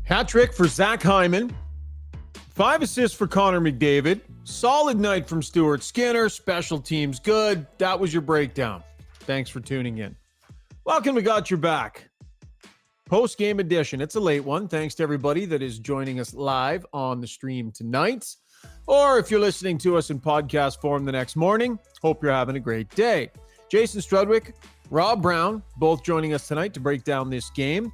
Hat trick for Zach Hyman. 5 assists for Connor McDavid. Solid night from Stu Skinner. Special teams good. That was your breakdown. Thanks for tuning in. Welcome to Got Your Back. Post-game edition. It's a late one. Thanks to everybody that is joining us live on the stream tonight. Or if you're listening to us in podcast form the next morning, hope you're having a great day. Jason Strudwick, Rob Brown, both joining us tonight to break down this game.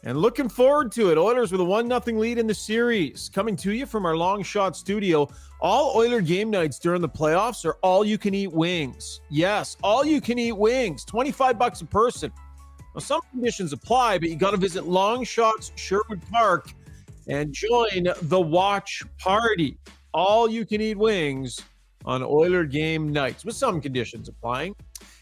And looking forward to it. Oilers with a 1-0 lead in the series. Coming to you from our long shot studio. All Oiler game nights during the playoffs are all-you-can-eat wings. Yes, all-you-can-eat wings. $25 a person. Now, some conditions apply, but you got to visit Long Shots Sherwood Park and join the watch party. All-you-can-eat wings on Oiler game nights, with some conditions applying.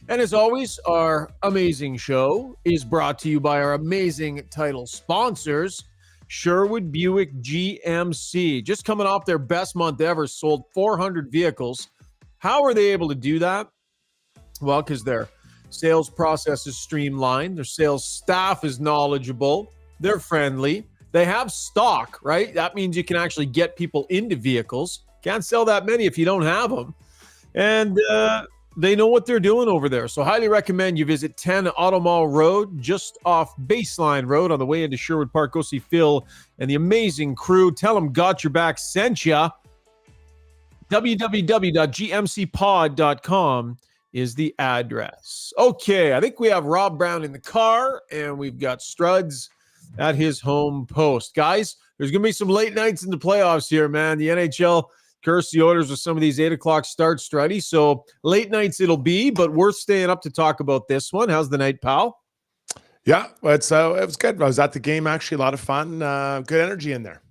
And as always, our amazing show is brought to you by our amazing title sponsors, Sherwood Buick GMC. Just coming off their best month ever, sold 400 vehicles. How are they able to do that? Well, because their sales process is streamlined. Their sales staff is knowledgeable. They're friendly. They have stock, right? That means you can actually get people into vehicles. Can't sell that many if you don't have them. And they know what they're doing over there. So highly recommend you visit 10 Auto Mall Road, just off Baseline Road on the way into Sherwood Park. Go see Phil and the amazing crew. Tell them Got Your Back sent ya. www.gmcpod.com is the address. Okay, I think we have Rob Brown in the car, and we've got Struds at his home post. Guys, there's going to be some late nights in the playoffs here, man. The NHL curse the Oilers with some of these 8 o'clock starts, Strudy. So late nights it'll be, but we're staying up to talk about this one. How's the night, pal? Yeah, it was good. I was at the game, actually. A lot of fun. Good energy in there.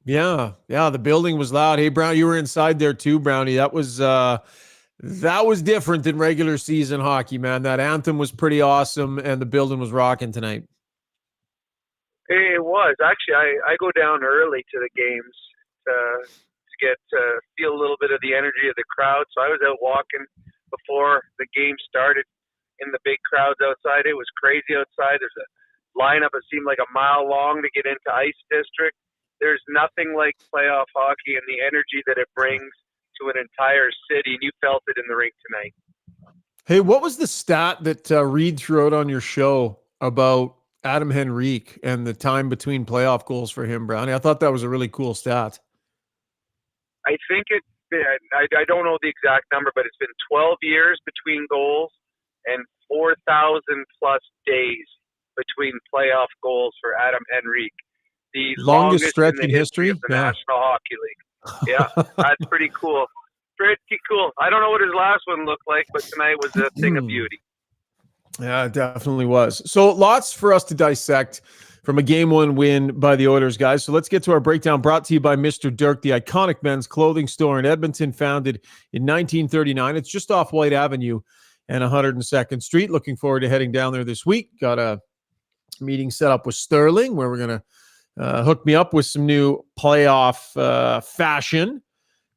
Yeah, the building was loud. Hey, Brown, you were inside there too, Brownie. That was different than regular season hockey, man. That anthem was pretty awesome, and the building was rocking tonight. It was. Actually, I go down early to the games to feel a little bit of the energy of the crowd. So I was out walking before the game started in the big crowds outside. It was crazy outside. There's a lineup that seemed like a mile long to get into Ice District. There's nothing like playoff hockey and the energy that it brings to an entire city, and you felt it in the rink tonight. Hey, what was the stat that Reed threw out on your show about Adam Henrique and the time between playoff goals for him, Brownie? I thought that was a really cool stat. I think I don't know the exact number, but it's been 12 years between goals and 4,000 plus days between playoff goals for Adam Henrique. The longest stretch in history of the National Hockey League. Yeah, that's pretty cool. Pretty cool. I don't know what his last one looked like, but tonight was a thing of beauty. Yeah, it definitely was. So lots for us to dissect from a Game 1 win by the Oilers, guys. So let's get to our breakdown, brought to you by Mr. Dirk, the iconic men's clothing store in Edmonton, founded in 1939. It's just off White Avenue and 102nd Street. Looking forward to heading down there this week. Got a meeting set up with Sterling where we're going to hook me up with some new playoff fashion.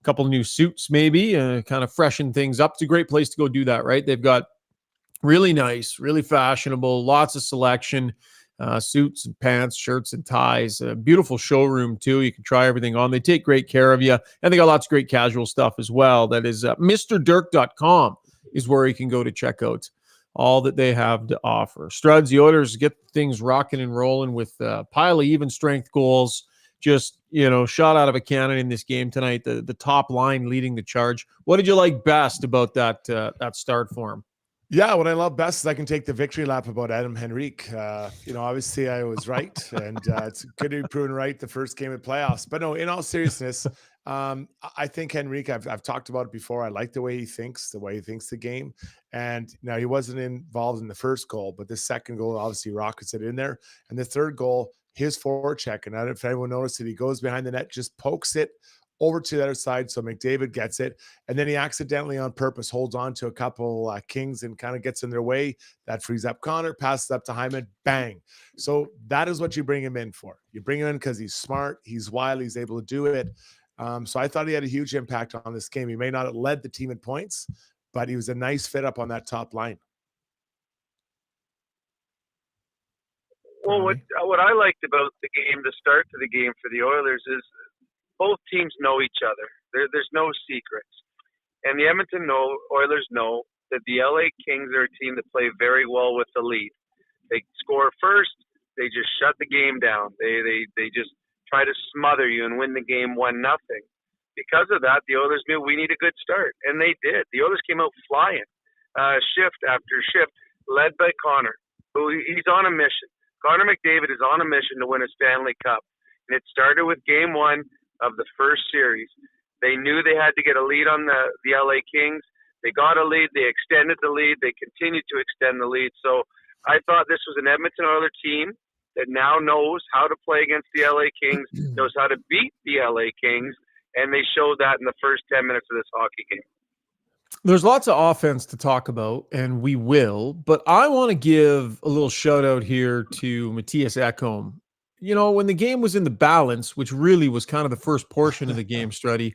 A couple new suits maybe, kind of freshen things up. It's a great place to go do that, right? They've got really nice, really fashionable, lots of selection. Suits and pants, shirts and ties. A beautiful showroom, too. You can try everything on. They take great care of you. And they got lots of great casual stuff as well. That is MrDirk.com is where you can go to check out all that they have to offer. Struds, the Oilers get things rocking and rolling with a pile of even strength goals. Just, shot out of a cannon in this game tonight. The top line leading the charge. What did you like best about that start for him? Yeah, what I love best is I can take the victory lap about Adam Henrique. Obviously I was right, and it's good to be proven right the first game of playoffs. But no, in all seriousness, I think Henrique, I've talked about it before. I like the way he thinks the game. And now he wasn't involved in the first goal, but the second goal obviously rockets it in there. And the third goal, his forecheck, and I don't know if anyone noticed it, he goes behind the net, just pokes it over to the other side, so McDavid gets it, and then he accidentally on purpose holds on to a couple Kings and kind of gets in their way. That frees up Connor, passes up to Hyman, bang. So that is what you bring him in for. You bring him in because he's smart, he's wild, he's able to do it. So I thought he had a huge impact on this game. He may not have led the team in points, but he was a nice fit up on that top line. Well, what I liked about the game, the start to the game for the Oilers, is both teams know each other. There's no secrets. And the Edmonton Oilers know that the LA Kings are a team that play very well with the lead. They score first, they just shut the game down. They just try to smother you and win the game 1-0. Because of that, the Oilers knew we need a good start, and they did. The Oilers came out flying, shift after shift, led by Connor, who he's on a mission. Connor McDavid is on a mission to win a Stanley Cup, and it started with Game 1 of the first series. They knew they had to get a lead on the LA Kings. They got a lead. They extended the lead. They continued to extend the lead. So I thought this was an Edmonton Oilers team that now knows how to play against the LA Kings, knows how to beat the LA Kings, and they showed that in the first 10 minutes of this hockey game. There's lots of offense to talk about, and we will, but I want to give a little shout out here to Mattias Ekholm. You know, when the game was in the balance, which really was kind of the first portion of the game, Strudy,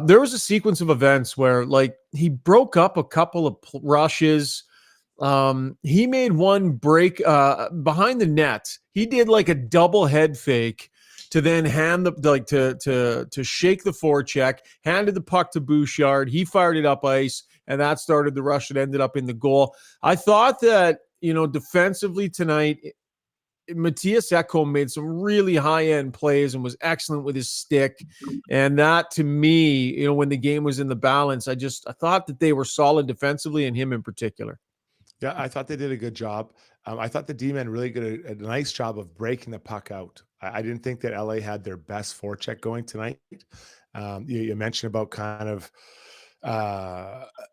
there was a sequence of events where, like, he broke up a couple of rushes. He made one break behind the net. He did like a double head fake to then hand to shake the forecheck, handed the puck to Bouchard. He fired it up ice, and that started the rush that ended up in the goal. I thought that, you know, defensively tonight, Mattias Ekholm made some really high-end plays and was excellent with his stick. And that, to me, you know, when the game was in the balance, I thought that they were solid defensively, and him in particular. Yeah, I thought they did a good job. I thought the D-men really did a nice job of breaking the puck out. I didn't think that LA had their best forecheck going tonight. You mentioned about kind of,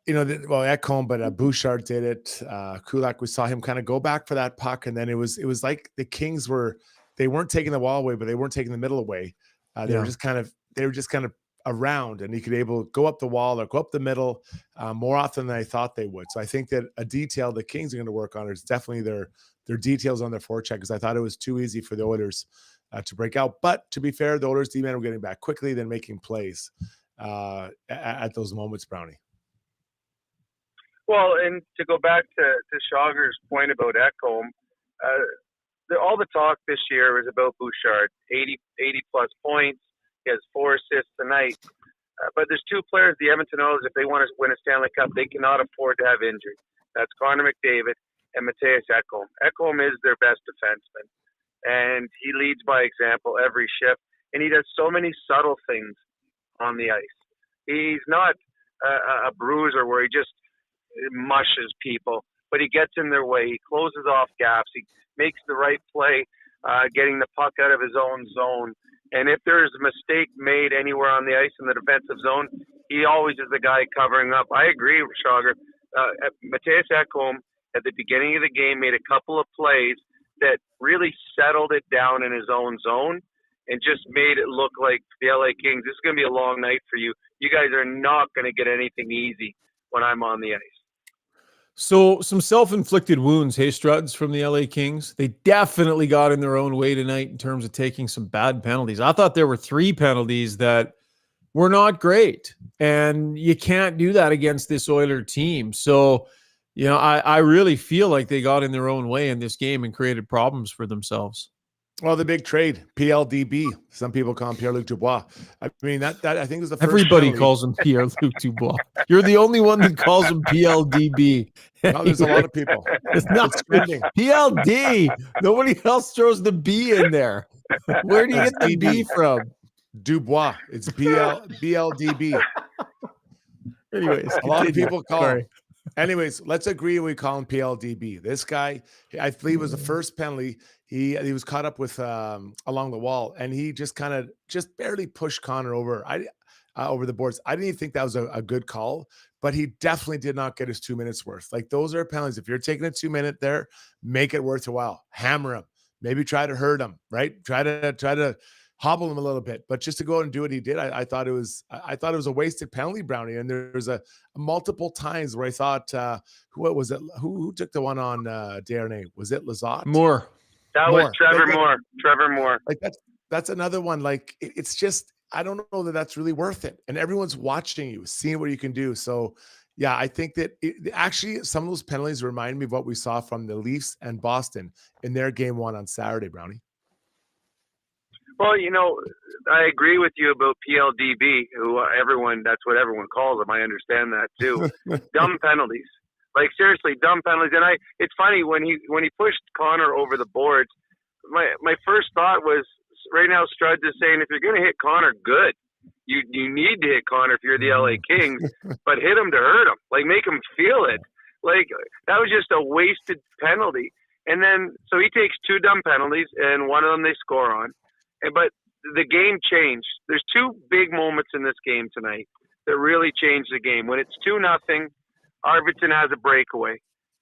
Ekholm, but Bouchard did it. Kulak, we saw him kind of go back for that puck, and then it was like the Kings they weren't taking the wall away, but they weren't taking the middle away. They were just kind of around, and he could able to go up the wall or go up the middle more often than I thought they would. So I think that a detail the Kings are going to work on is definitely their details on their forecheck, because I thought it was too easy for the Oilers to break out. But to be fair, the Oilers D-men were getting back quickly, then making plays at those moments, Brownie. Well, and to go back to Schauger's point about Ekholm, all the talk this year is about Bouchard, 80 plus points. He has 4 assists tonight. But there's 2 players, the Edmonton Oilers, if they want to win a Stanley Cup, they cannot afford to have injury. That's Connor McDavid and Mattias Ekholm. Ekholm is their best defenseman, and he leads by example every shift, and he does so many subtle things on the ice. He's not a bruiser where he just mushes people, but he gets in their way. He closes off gaps. He makes the right play, getting the puck out of his own zone. And if there is a mistake made anywhere on the ice in the defensive zone, he always is the guy covering up. I agree, Schauger. Mattias Ekholm, at the beginning of the game, made a couple of plays that really settled it down in his own zone and just made it look like the LA Kings, this is going to be a long night for you. You guys are not going to get anything easy when I'm on the ice. So some self-inflicted wounds, hey, Struds, from the LA Kings. They definitely got in their own way tonight in terms of taking some bad penalties. I thought there were 3 penalties that were not great, and you can't do that against this Oiler team. So, you know, I really feel like they got in their own way in this game and created problems for themselves. Well, the big trade, PLDB. Some people call him Pierre-Luc Dubois. I mean, that I think was the first Everybody penalty. calls him Pierre-Luc Dubois. You're the only one that calls him PLDB. No, there's a lot of people. It's not PLD. Nobody else throws the B in there. Where do you get the B from? Dubois. It's BLDB. Anyways, a lot of people call him. Anyways, let's agree we call him PLDB. This guy, I believe, was the first penalty. He was caught up with along the wall, and he just barely pushed Connor over over the boards. I didn't even think that was a good call, but he definitely did not get his 2 minutes worth. Like, those are penalties. If you're taking a 2 minute there, make it worth a while. Hammer him. Maybe try to hurt him, right? Try to hobble him a little bit, but just to go out and do what he did, I thought it was a wasted penalty, Brownie. And there was a multiple times where I thought, what was it? Who took the one on Darnay? Was it Lizotte? Moore. That was Trevor Moore. Trevor Moore. Like, that's another one. Like, it's just, I don't know that that's really worth it. And everyone's watching you, seeing what you can do. So Yeah, I think that actually some of those penalties remind me of what we saw from the Leafs and Boston in their game one on Saturday, Brownie. Well, I agree with you about PLDB, that's what everyone calls them. I understand that too. Dumb penalties. Like seriously, dumb penalties. And it's funny when he pushed Connor over the boards, my first thought was, right now Struds is saying, if you're going to hit Connor, good. You need to hit Connor if you're the LA Kings, but hit him to hurt him. Like, make him feel it. Like, that was just a wasted penalty. And then, so he takes 2 dumb penalties, and one of them they score on. But the game changed. There's 2 big moments in this game tonight that really changed the game. When it's 2-0, Arvidsson has a breakaway.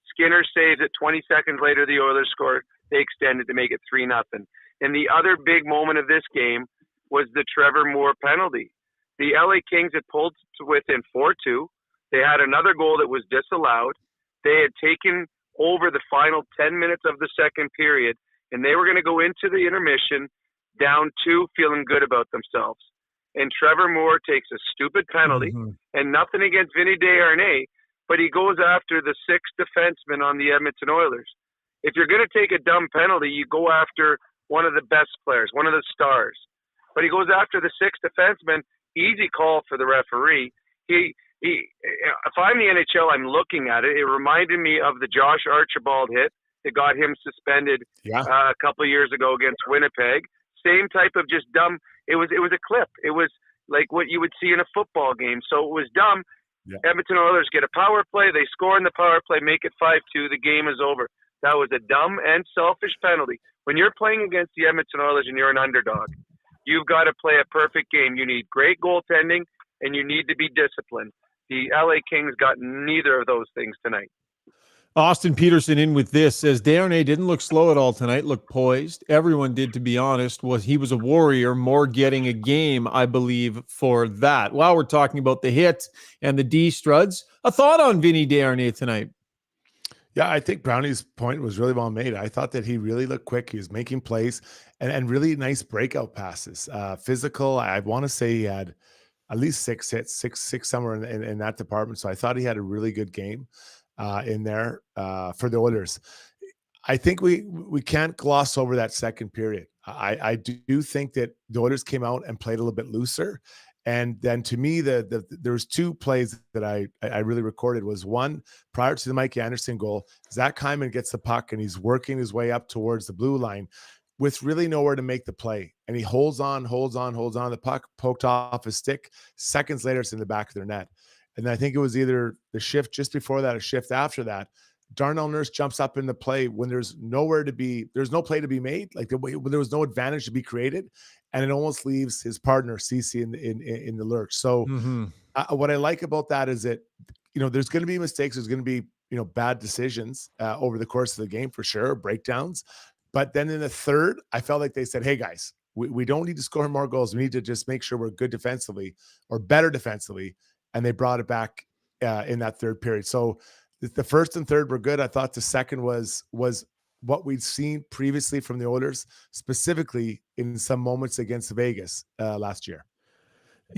Skinner saves it. 20 seconds later, the Oilers score. They extend it to make it 3-0. And the other big moment of this game was the Trevor Moore penalty. The LA Kings had pulled to within 4-2. They had another goal that was disallowed. They had taken over the final 10 minutes of the second period, and they were going to go into the intermission down 2, feeling good about themselves. And Trevor Moore takes a stupid penalty, and nothing against Vinny Desharnais, but he goes after the 6th defenseman on the Edmonton Oilers. If you're going to take a dumb penalty, you go after one of the best players, one of the stars. But he goes after the 6th defenseman. Easy call for the referee. If I'm the NHL, I'm looking at it. It reminded me of the Josh Archibald hit that got him suspended a couple of years ago against Winnipeg. Same type of just dumb. It was a clip. It was like what you would see in a football game. So it was dumb. Yeah. Edmonton Oilers get a power play. They score in the power play, make it 5-2. The game is over. That was a dumb and selfish penalty. When you're playing against the Edmonton Oilers and you're an underdog, you've got to play a perfect game. You need great goaltending, and you need to be disciplined. The LA Kings got neither of those things tonight. Austin Peterson in with this, says Desharnais didn't look slow at all tonight, looked poised. Everyone did, to be honest. He was a warrior, more getting a game, I believe, for that. While we're talking about the hit and the D-Struds, a thought on Vinny Desharnais tonight? Yeah, I think Brownie's point was really well made. I thought that he really looked quick. He was making plays and really nice breakout passes. Physical, I want to say he had at least 6 hits, six somewhere in that department. So I thought he had a really good game in there for the Oilers. I think we can't gloss over that second period. I do think that the Oilers came out and played a little bit looser. And then to me, there was 2 plays that I really recorded. Was one prior to the Mike Anderson goal. Zach Hyman gets the puck and he's working his way up towards the blue line with really nowhere to make the play. And he holds on. The puck poked off his stick. Seconds later, it's in the back of their net. And I think it was either the shift just before that or shift after that. Darnell Nurse jumps up in the play when there's no play to be made. Like there was no advantage to be created. And it almost leaves his partner CC in the lurch. So what I like about that is that, there's going to be mistakes. There's going to be, bad decisions over the course of the game for sure, breakdowns. But then in the third, I felt like they said, hey guys, we don't need to score more goals. We need to just make sure we're good defensively or better defensively. And they brought it back in that third period. So the first and third were good. I thought the second was what we'd seen previously from the Oilers, specifically in some moments against Vegas last year.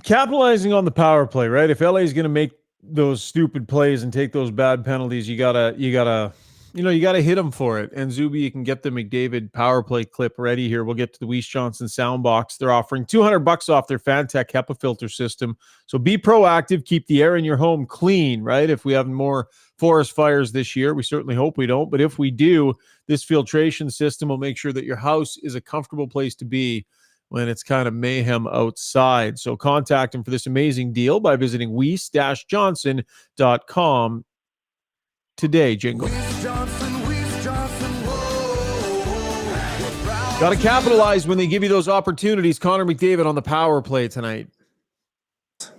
Capitalizing on the power play, right? If LA is going to make those stupid plays and take those bad penalties, you gotta hit them for it. And Zuby, you can get the McDavid power play clip ready here. We'll get to the Weiss Johnson sound box. They're offering $200 off their Fantech HEPA filter system. So be proactive, keep the air in your home clean, right? If we have more forest fires this year, we certainly hope we don't. But if we do, this filtration system will make sure that your house is a comfortable place to be when it's kind of mayhem outside. So contact them for this amazing deal by visiting weiss-johnson.com today. Jingle. Got to capitalize when they give you those opportunities. Connor McDavid on the power play tonight.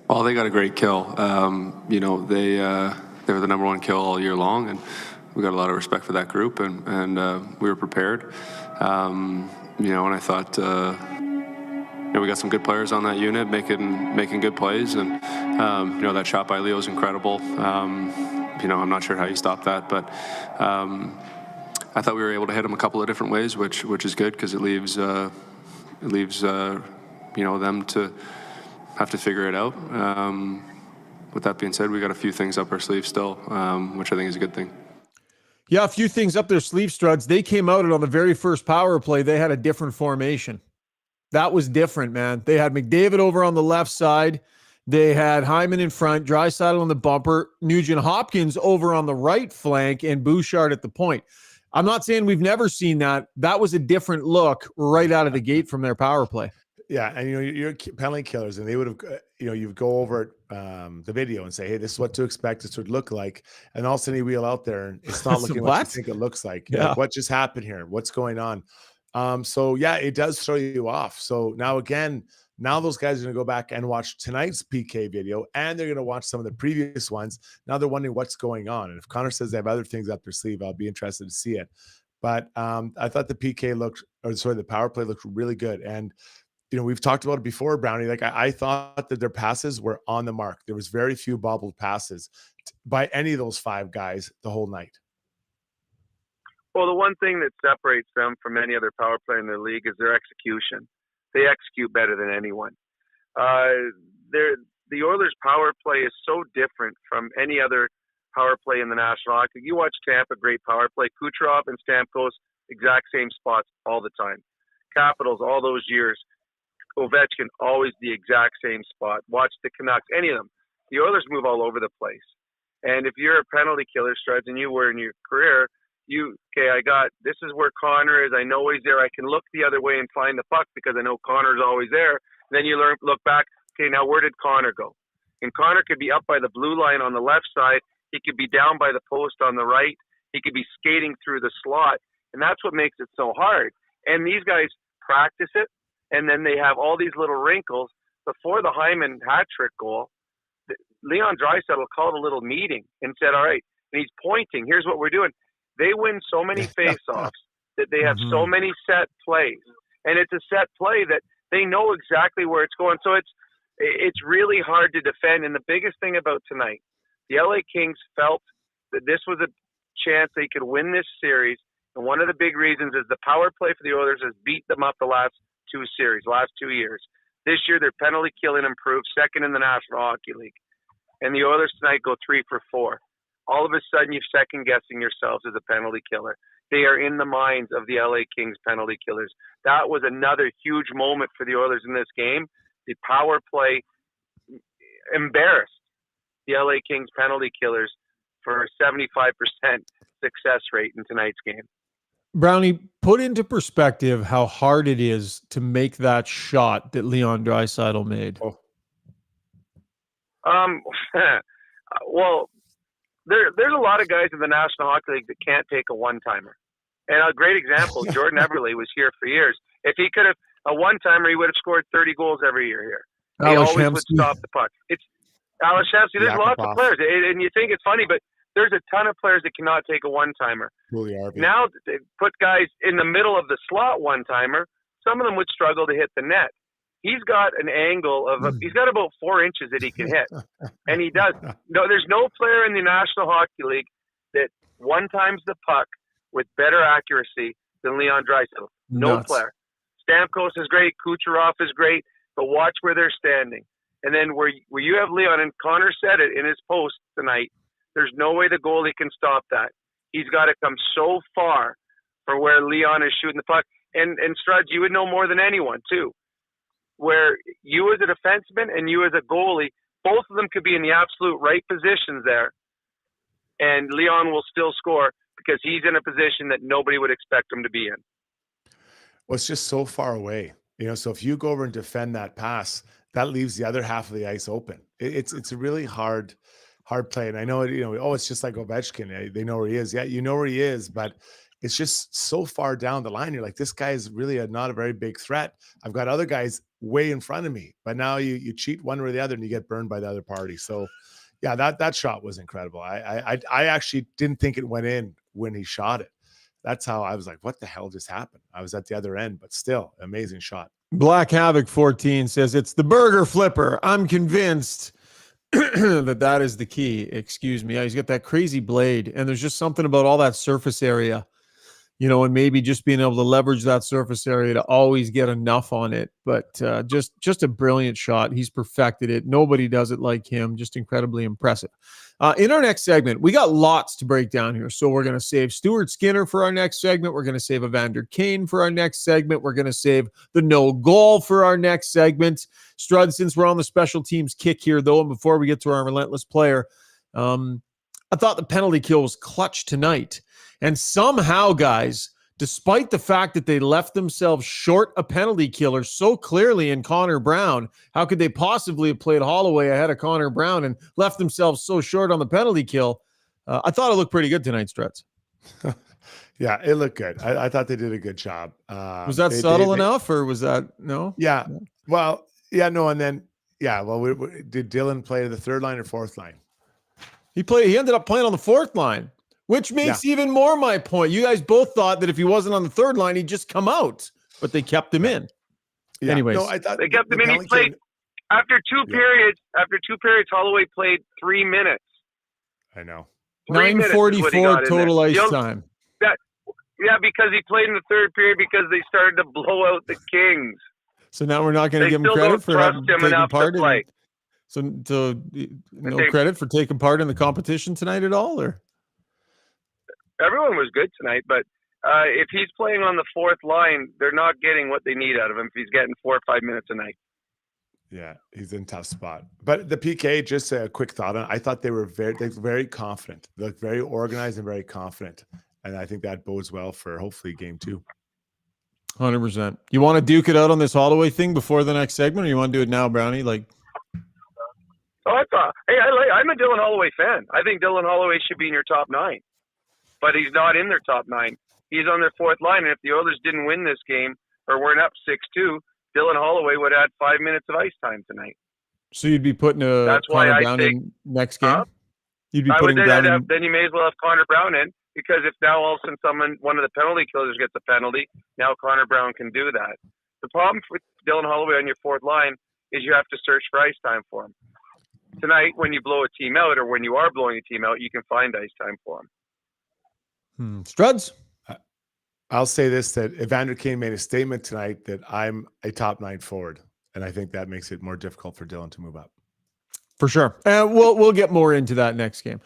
Well, they got a great kill. They were the number one kill all year long, and we got a lot of respect for that group, and we were prepared. And I thought, we got some good players on that unit making good plays, and that shot by Leo is incredible. I'm not sure how you stop that, but I thought we were able to hit him a couple of different ways, which is good because it leaves them to have to figure it out. with that being said, we got a few things up our sleeve still, which I think is a good thing. Yeah, a few things up their sleeve, Struds. They came out and on the very first power play, they had a different formation. That was different, man. They had McDavid over on the left side. They had Hyman in front, Draisaitl on the bumper, Nugent Hopkins over on the right flank, and Bouchard at the point. I'm not saying we've never seen that. That was a different look right out of the gate from their power play. Yeah, and you're penalty killers, and they would have, you go over the video and say, "Hey, this is what to expect. This would look like," and all of a sudden you wheel out there, and it's not looking what you think it looks like. Yeah. Like, what just happened here? What's going on? So yeah, it does throw you off. So now those guys are going to go back and watch tonight's PK video, and they're going to watch some of the previous ones. Now they're wondering what's going on. And if Connor says they have other things up their sleeve, I'll be interested to see it. But I thought the power play looked really good. And we've talked about it before, Brownie. Like I thought that their passes were on the mark. There was very few bobbled passes by any of those five guys the whole night. Well, the one thing that separates them from any other power play in the league is their execution. They execute better than anyone. The Oilers' power play is so different from any other power play in the National Hockey League. You watch Tampa, great power play. Kucherov and Stamkos, exact same spots all the time. Capitals, all those years. Ovechkin, always the exact same spot. Watch the Canucks, any of them. The Oilers move all over the place. And if you're a penalty killer, Struds, and you were in your career, this is where Connor is. I know he's there. I can look the other way and find the puck because I know Connor's always there. Then you look back, okay, now where did Connor go? And Connor could be up by the blue line on the left side. He could be down by the post on the right. He could be skating through the slot. And that's what makes it so hard. And these guys practice it, and then they have all these little wrinkles. Before the Hyman hat trick goal, Leon Draisaitl called a little meeting and said, all right, and he's pointing, here's what we're doing. They win so many face-offs that they have so many set plays. And it's a set play that they know exactly where it's going. So it's really hard to defend. And the biggest thing about tonight, the LA Kings felt that this was a chance they could win this series. And one of the big reasons is the power play for the Oilers has beat them up the last 2 years. This year, their penalty killing improved, second in the National Hockey League. And the Oilers tonight go 3 for 4. All of a sudden, you're second-guessing yourselves as a penalty killer. They are in the minds of the LA Kings penalty killers. That was another huge moment for the Oilers in this game. The power play embarrassed the LA Kings penalty killers for a 75% success rate in tonight's game. Brownie, put into perspective how hard it is to make that shot that Leon Draisaitl made. Well, there's a lot of guys in the National Hockey League that can't take a one-timer. And a great example, Jordan Eberle was here for years. If he could have a one-timer, he would have scored 30 goals every year here. He always would stop the puck. It's Alex Shamsky. There's lots of players, and you think it's funny, but there's a ton of players that cannot take a one-timer. Now they put guys in the middle of the slot one-timer. Some of them would struggle to hit the net. He's got an angle of he's got about 4 inches that he can hit, and he does. No, there's no player in the National Hockey League that one-times the puck with better accuracy than Leon Draisaitl. No player. Stamkos is great. Kucherov is great, but watch where they're standing. And then where you have Leon, and Connor said it in his post tonight, there's no way the goalie can stop that. He's got to come so far for where Leon is shooting the puck. And Struds, you would know more than anyone, too, where you as a defenseman and you as a goalie, both of them could be in the absolute right positions there, and Leon will still score because he's in a position that nobody would expect him to be in. Well, it's just so far away. So if you go over and defend that pass, that leaves the other half of the ice open. It's a really hard play. And I know, it's just like Ovechkin. They know where he is. Yeah, you know where he is, but it's just so far down the line. You're like, this guy is really not a very big threat. I've got other guys way in front of me, but now you cheat one or the other and you get burned by the other party. So yeah, that shot was incredible. I actually didn't think it went in when he shot it. That's how I was like, what the hell just happened? I was at the other end, but still amazing shot. Black Havoc 14 says it's the burger flipper. I'm convinced that is the key. Excuse me. He's got that crazy blade, and there's just something about all that surface area. and maybe just being able to leverage that surface area to always get enough on it. But just a brilliant shot. He's perfected it. Nobody does it like him. Just incredibly impressive. In our next segment, we got lots to break down here. So we're going to save Stu Skinner for our next segment. We're going to save Evander Kane for our next segment. We're going to save the no goal for our next segment. Strud, since we're on the special teams kick here, though, and before we get to our relentless player, I thought the penalty kill was clutch tonight. And somehow, guys, despite the fact that they left themselves short a penalty killer so clearly in Connor Brown, how could they possibly have played Holloway ahead of Connor Brown and left themselves so short on the penalty kill? I thought it looked pretty good tonight, Struts. Yeah, it looked good. I thought they did a good job. Was that subtle enough, or was that no? Yeah. Well, yeah, no, and then did Dylan play the third line or fourth line? He ended up playing on the fourth line, which makes even more my point. You guys both thought that if he wasn't on the third line, he'd just come out, but they kept him in. Yeah. Anyways, no, I thought they kept him in. He played after two periods. After 2 periods, Holloway played 3 minutes. I know. 9:44 total ice time. Yeah, because he played in the third period because they started to blow out the Kings. So now we're not going to give him credit for having taken part in. So no credit for taking part in the competition tonight at all, or? Everyone was good tonight, but if he's playing on the fourth line, they're not getting what they need out of him if he's getting 4 or 5 minutes a night. Yeah, he's in a tough spot. But the PK, just a quick thought on. I thought they were very confident. They looked very organized and very confident, and I think that bodes well for hopefully game 2. 100%. You want to duke it out on this Holloway thing before the next segment, or you want to do it now, Brownie? I'm a Dylan Holloway fan. I think Dylan Holloway should be in your top 9, but he's not in their top 9. He's on their fourth line, and if the Oilers didn't win this game or weren't up 6-2, Dylan Holloway would have had 5 minutes of ice time tonight. So you'd be putting Connor Brown in next game? You'd be putting Brown in. Then you may as well have Connor Brown in, because if now all of a sudden one of the penalty killers gets a penalty, now Connor Brown can do that. The problem with Dylan Holloway on your fourth line is you have to search for ice time for him. Tonight, when you blow a team out, or when you are blowing a team out, you can find ice time for him. Struds? I'll say this, that Evander Kane made a statement tonight that I'm a top 9 forward, and I think that makes it more difficult for Dylan to move up. For sure. And we'll get more into that next game.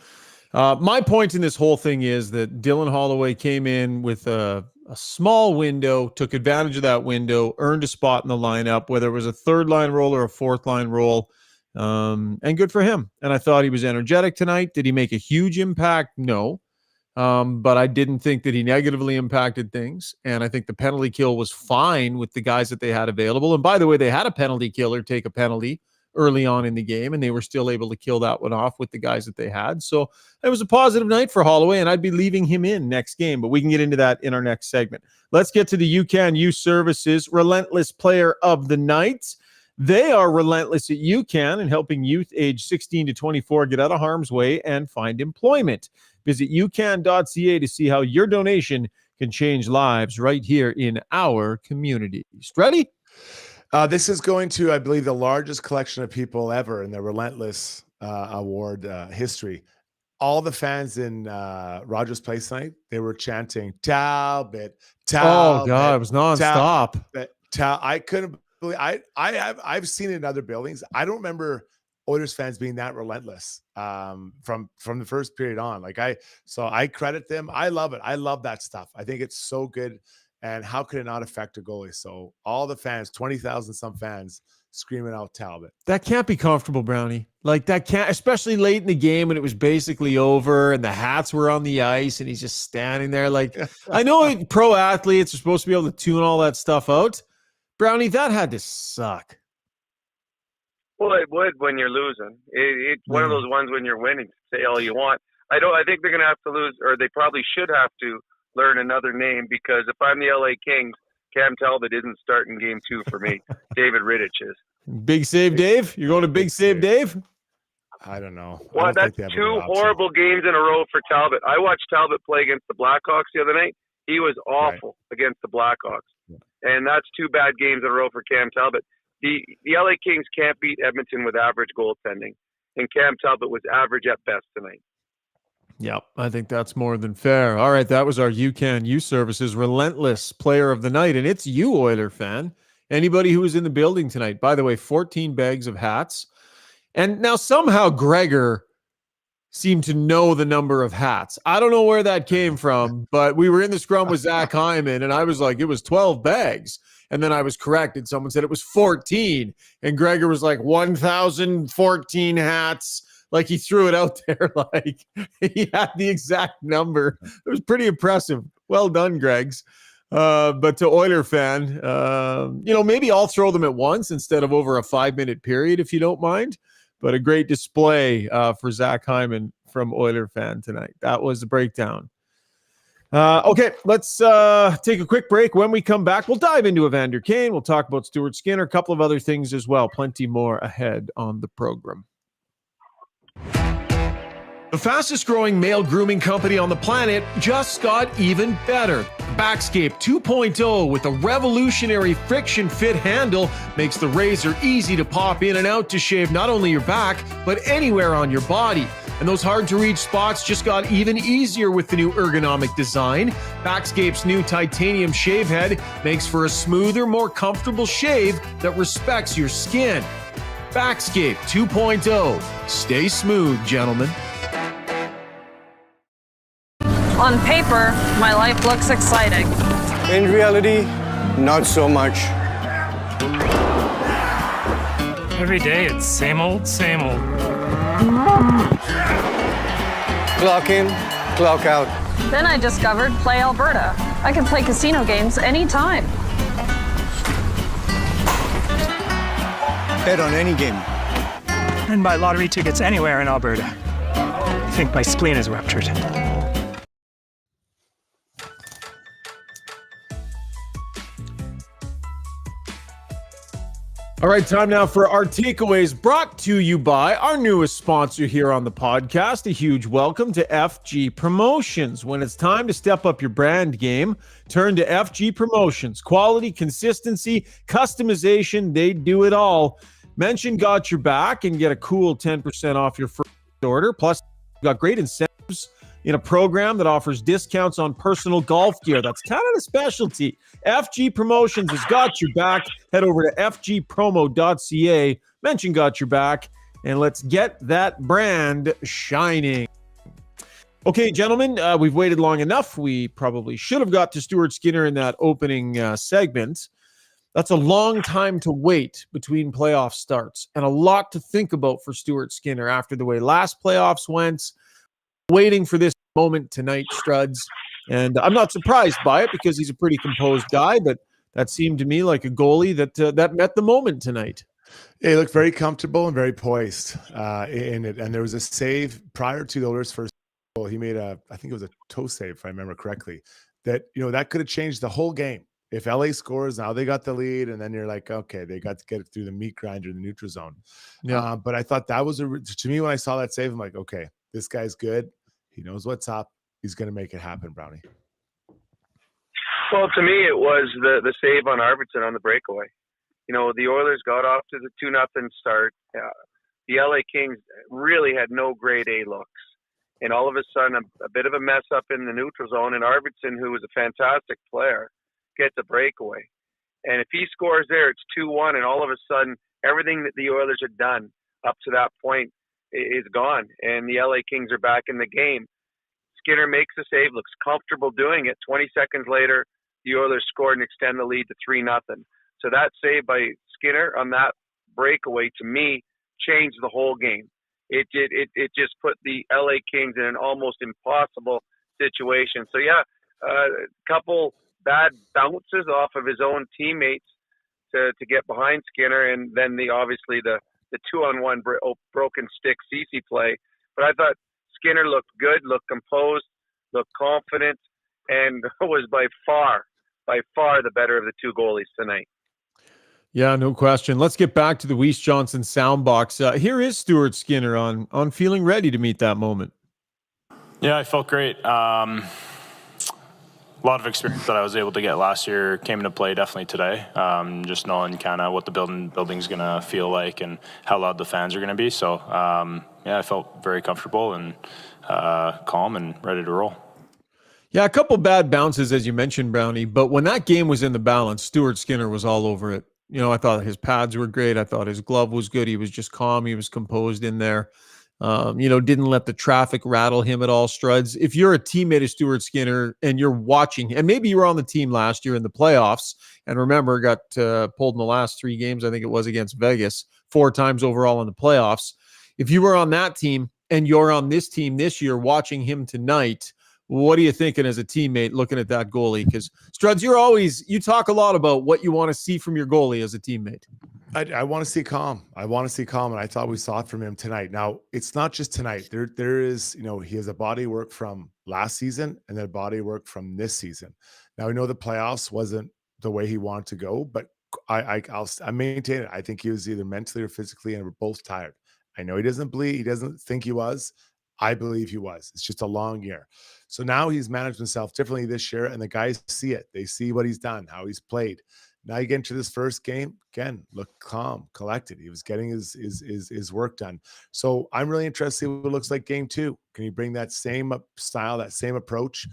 My point in this whole thing is that Dylan Holloway came in with a small window, took advantage of that window, earned a spot in the lineup, whether it was a third line role or a fourth line role. And good for him. And I thought he was energetic tonight. Did he make a huge impact? No. But I didn't think that he negatively impacted things. And I think the penalty kill was fine with the guys that they had available. And by the way, they had a penalty killer take a penalty early on in the game, and they were still able to kill that one off with the guys that they had. So it was a positive night for Holloway, and I'd be leaving him in next game, but we can get into that in our next segment. Let's get to the UCAN Youth Services Relentless Player of the Night. They are relentless at UCAN in helping youth age 16 to 24 get out of harm's way and find employment. Visit ucan.ca to see how your donation can change lives right here in our communities. Ready? This is going to, I believe, the largest collection of people ever in the Relentless Award history. All the fans in Rogers Place tonight, they were chanting Talbot, Talbot. Oh God, it was nonstop. I couldn't believe. I've seen it in other buildings. I don't remember Oilers fans being that relentless from the first period on. So I credit them. I love it. I love that stuff. I think it's so good. And how could it not affect a goalie? So all the fans, 20,000 some fans, screaming out Talbot. That can't be comfortable, Brownie. That can't, especially late in the game when it was basically over and the hats were on the ice and he's just standing there. I know pro athletes are supposed to be able to tune all that stuff out. Brownie, that had to suck. Well, it would when you're losing. It's one of those ones when you're winning. Say all you want. I think they're going to have to lose, or they probably should have to learn another name, because if I'm the LA Kings, Cam Talbot isn't starting game 2 for me. David Rittich is. Big Save Dave? You're going to Big Save Dave? I don't know. Well, that's 2 horrible games in a row for Talbot. I watched Talbot play against the Blackhawks the other night. He was awful against the Blackhawks. Yeah. And that's 2 bad games in a row for Cam Talbot. The LA Kings can't beat Edmonton with average goaltending. And Cam Talbot was average at best tonight. Yep, I think that's more than fair. All right, that was our You Services Relentless Player of the Night, and it's you, Oiler fan. Anybody who was in the building tonight. By the way, 14 bags of hats. And now somehow Gregor seemed to know the number of hats. I don't know where that came from, but we were in the scrum with Zach Hyman, and I was like, it was 12 bags. And then I was corrected. Someone said it was 14. And Gregor was like, 1,014 hats. Like he threw it out there like he had the exact number. It was pretty impressive. Well done, Gregs. But to Oiler fan, maybe I'll throw them at once instead of over a 5-minute period, if you don't mind. But a great display for Zach Hyman from Oiler fan tonight. That was the breakdown. Okay, let's take a quick break. When we come back, we'll dive into Evander Kane. We'll talk about Stu Skinner, a couple of other things as well. Plenty more ahead on the program. The fastest growing male grooming company on the planet just got even better. Backscape 2.0 with a revolutionary friction fit handle makes the razor easy to pop in and out to shave not only your back, but anywhere on your body. And those hard to reach spots just got even easier with the new ergonomic design. Backscape's new titanium shave head makes for a smoother, more comfortable shave that respects your skin. Backscape 2.0. Stay smooth, gentlemen. On paper, my life looks exciting. In reality, not so much. Every day it's same old, same old. Clock in, clock out. Then I discovered Play Alberta. I can play casino games anytime. Bet on any game. And buy lottery tickets anywhere in Alberta. I think my spleen is ruptured. All right, time now for our takeaways brought to you by our newest sponsor here on the podcast. A huge welcome to FG Promotions. When it's time to step up your brand game, turn to FG Promotions. Quality, consistency, customization, they do it all. Mention Got Your Back and get a cool 10% off your first order. Plus, we've got great incentives in a program that offers discounts on personal golf gear. That's kind of the specialty. FG Promotions has got your back. Head over to fgpromo.ca, mention Got Your Back, and let's get that brand shining. Okay, gentlemen, we've waited long enough. We probably should have got to Stu Skinner in that opening segment. That's a long time to wait between playoff starts and a lot to think about for Stu Skinner after the way last playoffs went. Waiting for this moment tonight, Struds. And I'm not surprised by it because he's a pretty composed guy, but that seemed to me like a goalie that met the moment tonight. He looked very comfortable and very poised in it. And there was a save prior to the Oilers' first goal. He made I think it was a toe save, if I remember correctly, that could have changed the whole game. If LA scores, now they got the lead, and then you're like, okay, they got to get it through the meat grinder, the neutral zone. Yeah. But I thought that was to me, when I saw that save, I'm like, okay, this guy's good. He knows what's up. He's going to make it happen, Brownie. Well, to me, it was the save on Arvidsson on the breakaway. The Oilers got off to the 2-0 start. The LA Kings really had no grade A looks. And all of a sudden, a bit of a mess up in the neutral zone. And Arvidsson, who was a fantastic player, gets a breakaway. And if he scores there, it's 2-1. And all of a sudden, everything that the Oilers had done up to that point is gone. And the LA Kings are back in the game. Skinner makes the save, looks comfortable doing it. 20 seconds later, the Oilers scored and extend the lead to 3-0. So that save by Skinner on that breakaway, to me, changed the whole game. It just put the LA Kings in an almost impossible situation. So, yeah, a couple bad bounces off of his own teammates to get behind Skinner, and then obviously the 2-on-1 broken stick CC play. But I thought Skinner looked good, looked composed, looked confident, and was by far the better of the two goalies tonight. Yeah, no question. Let's get back to the Weiss Johnson soundbox. Here is Stu Skinner on feeling ready to meet that moment. Yeah, I felt great. A lot of experience that I was able to get last year came into play definitely today. Just knowing kind of what the building's going to feel like and how loud the fans are going to be. So, I felt very comfortable and calm and ready to roll. Yeah, a couple bad bounces, as you mentioned, Brownie. But when that game was in the balance, Stu Skinner was all over it. I thought his pads were great. I thought his glove was good. He was just calm. He was composed in there. Didn't let the traffic rattle him at all, Struds. If you're a teammate of Stu Skinner and you're watching, and maybe you were on the team last year in the playoffs, and remember, got pulled in the last 3 games, I think it was against Vegas, 4 times overall in the playoffs. If you were on that team and you're on this team this year watching him tonight, what are you thinking as a teammate looking at that goalie? Because, Struds, you talk a lot about what you want to see from your goalie as a teammate. I want to see calm. I want to see calm, and I thought we saw it from him tonight. Now, it's not just tonight. There is, he has a body work from last season and then a body work from this season. Now, we know the playoffs wasn't the way he wanted to go, but I maintain it. I think he was either mentally or physically, and we're both tired. I know he doesn't believe, he doesn't think he was. I believe he was. It's just a long year. So now he's managed himself differently this year, and the guys see it. They see what he's done, how he's played. Now you get into this first game, again, look calm, collected. He was getting his work done. So I'm really interested to see what it looks like game 2. Can he bring that same style, that same approach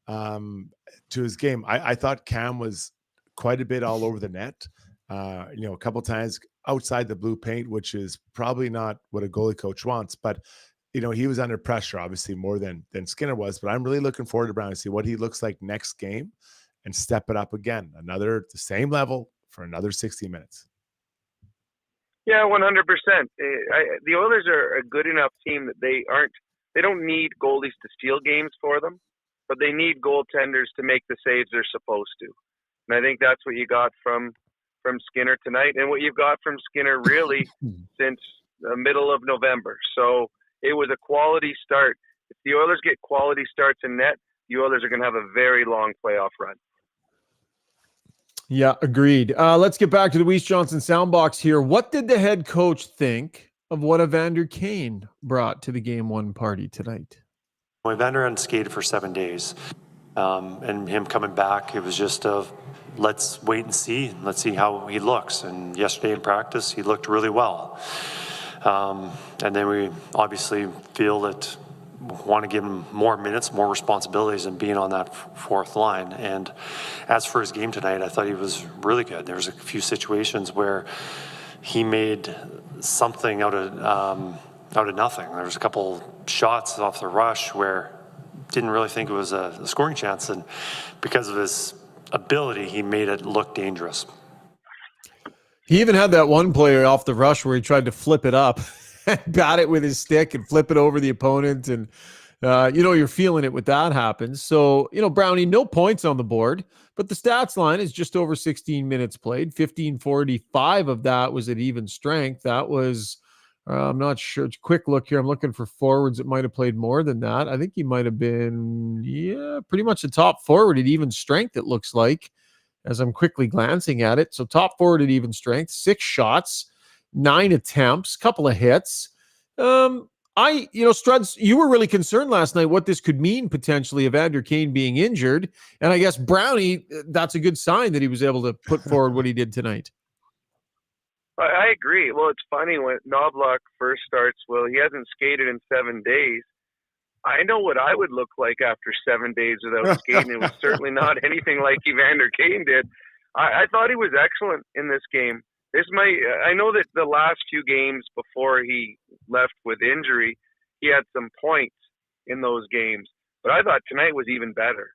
to his game? I thought Cam was quite a bit all over the net. A couple times outside the blue paint, which is probably not what a goalie coach wants, but he was under pressure, obviously, more than Skinner was. But I'm really looking forward to Brownie to see what he looks like next game and step it up again, the same level for another 60 minutes. Yeah, 100%. The Oilers are a good enough team that they don't need goalies to steal games for them, but they need goaltenders to make the saves they're supposed to. And I think that's what you got from Skinner tonight, and what you've got from Skinner really since the middle of November. So it was a quality start. If the Oilers get quality starts in net, the Oilers are going to have a very long playoff run. Yeah, agreed. Let's get back to the Weiss Johnson soundbox here. What did the head coach think of what Evander Kane brought to the Game 1 party tonight? Well, Evander hadn't skated for 7 days. And him coming back, it was just let's wait and see. Let's see how he looks. And yesterday in practice, he looked really well. And then we obviously feel that want to give him more minutes, more responsibilities, and being on that fourth line. And as for his game tonight, I thought he was really good. There was a few situations where he made something out of nothing. There was a couple shots off the rush where didn't really think it was a scoring chance, and because of his ability, he made it look dangerous. He even had that one player off the rush where he tried to flip it up, bat it with his stick and flip it over the opponent. And, you're feeling it when that happens. So, Brownie, no points on the board, but the stats line is just over 16 minutes played. 1545 of that was at even strength. That was, I'm not sure. Quick look here. I'm looking for forwards that might have played more than that. I think he might have been, pretty much the top forward at even strength, it looks like, as I'm quickly glancing at it. So top forward at even strength, 6 shots, 9 attempts, couple of hits. Struds, you were really concerned last night what this could mean potentially, Evander Kane being injured. And I guess Brownie, that's a good sign that he was able to put forward what he did tonight. I agree. Well, it's funny when Knobloch first starts, he hasn't skated in 7 days. I know what I would look like after 7 days without skating. It was certainly not anything like Evander Kane did. I thought he was excellent in this game. I know that the last few games before he left with injury, he had some points in those games. But I thought tonight was even better.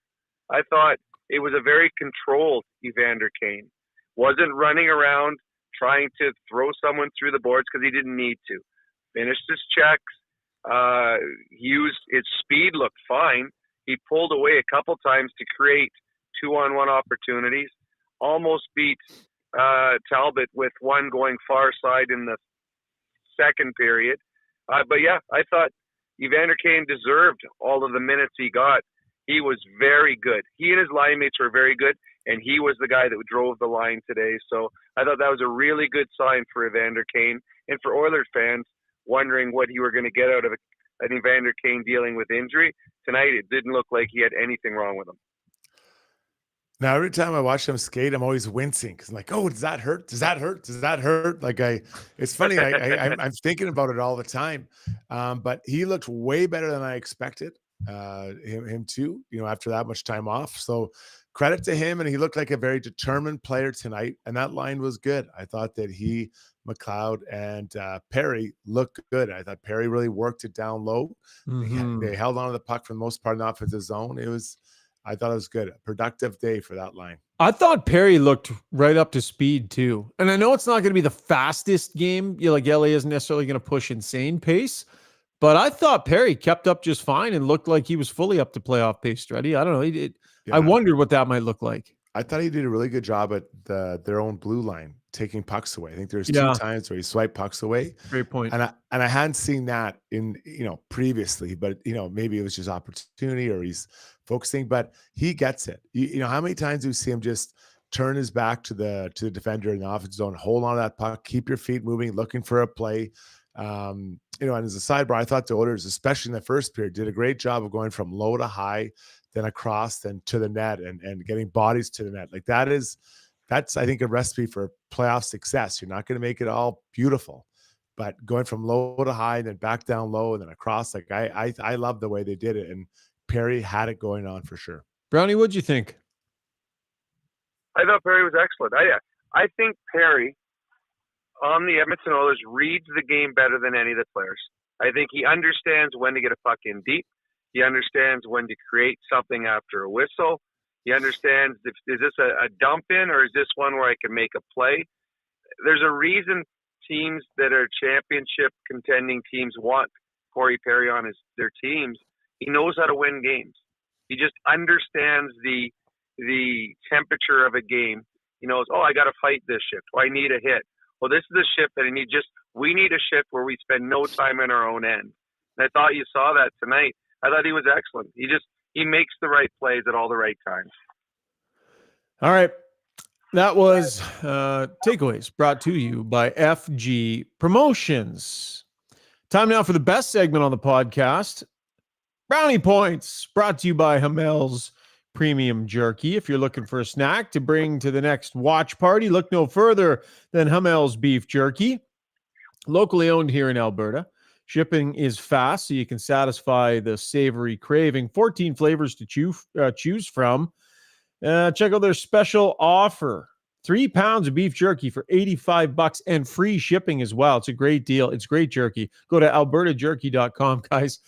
I thought it was a very controlled Evander Kane. Wasn't running around trying to throw someone through the boards because he didn't need to. Finished his checks. His speed looked fine. He pulled away a couple times to create 2-on-1 opportunities. Almost beat Talbot with one going far side in the second period. But yeah, I thought Evander Kane deserved all of the minutes he got. He was very good. He and his line mates were very good, and he was the guy that drove the line today. So I thought that was a really good sign for Evander Kane, and for Oilers fans wondering what you were going to get out of an Evander Kane dealing with injury. Tonight, it didn't look like he had anything wrong with him. Now, every time I watch him skate, I'm always wincing because I'm like, oh, does that hurt? Does that hurt? Does that hurt? It's funny. I'm thinking about it all the time. But he looked way better than I expected him to, after that much time off. So credit to him. And he looked like a very determined player tonight. And that line was good. I thought that he, McLeod, and Perry looked good. I thought Perry really worked it down low. They held on to the puck for the most part in the offensive zone. I thought it was good. A productive day for that line. I thought Perry looked right up to speed too. And I know it's not going to be the fastest game. Like LA isn't necessarily going to push insane pace, but I thought Perry kept up just fine and looked like he was fully up to playoff pace, Strudy. I don't know. I wondered what that might look like. I thought he did a really good job at their own blue line, taking pucks away. I think there's 2 times where he swiped pucks away. Great point. And I hadn't seen that in, previously, but maybe it was just opportunity or he's focusing, but he gets it. How many times do you see him just turn his back to the defender in the offensive zone, hold on to that puck, keep your feet moving, looking for a play. And as a sidebar, I thought the Oilers, especially in the first period, did a great job of going from low to high, then across, then to the net and getting bodies to the net. Like that's, I think, a recipe for playoff success. You're not going to make it all beautiful, but going from low to high and then back down low and then across, I love the way they did it. And Perry had it going on for sure. Brownie, what'd you think? I thought Perry was excellent. I think Perry on the Edmonton Oilers reads the game better than any of the players. I think he understands when to get a puck in deep. He understands when to create something after a whistle. He understands, is this a dump in or is this one where I can make a play? There's a reason teams that are championship contending teams want Corey Perry on their teams. He knows how to win games. He just understands the temperature of a game. He knows, I got to fight this shift. I need a hit. Well, this is a shift that we need a shift where we spend no time in our own end. And I thought you saw that tonight. I thought he was excellent. He makes the right plays at all the right times. All right. That was Takeaways brought to you by FG Promotions. Time now for the best segment on the podcast. Brownie Points brought to you by Hamel's Premium Jerky. If you're looking for a snack to bring to the next watch party, look no further than Hamel's Beef Jerky. Locally owned here in Alberta. Shipping is fast, so you can satisfy the savory craving. 14 flavors to choose from. Check out their special offer. 3 pounds of beef jerky for $85 and free shipping as well. It's a great deal. It's great jerky. Go to albertajerky.com, guys.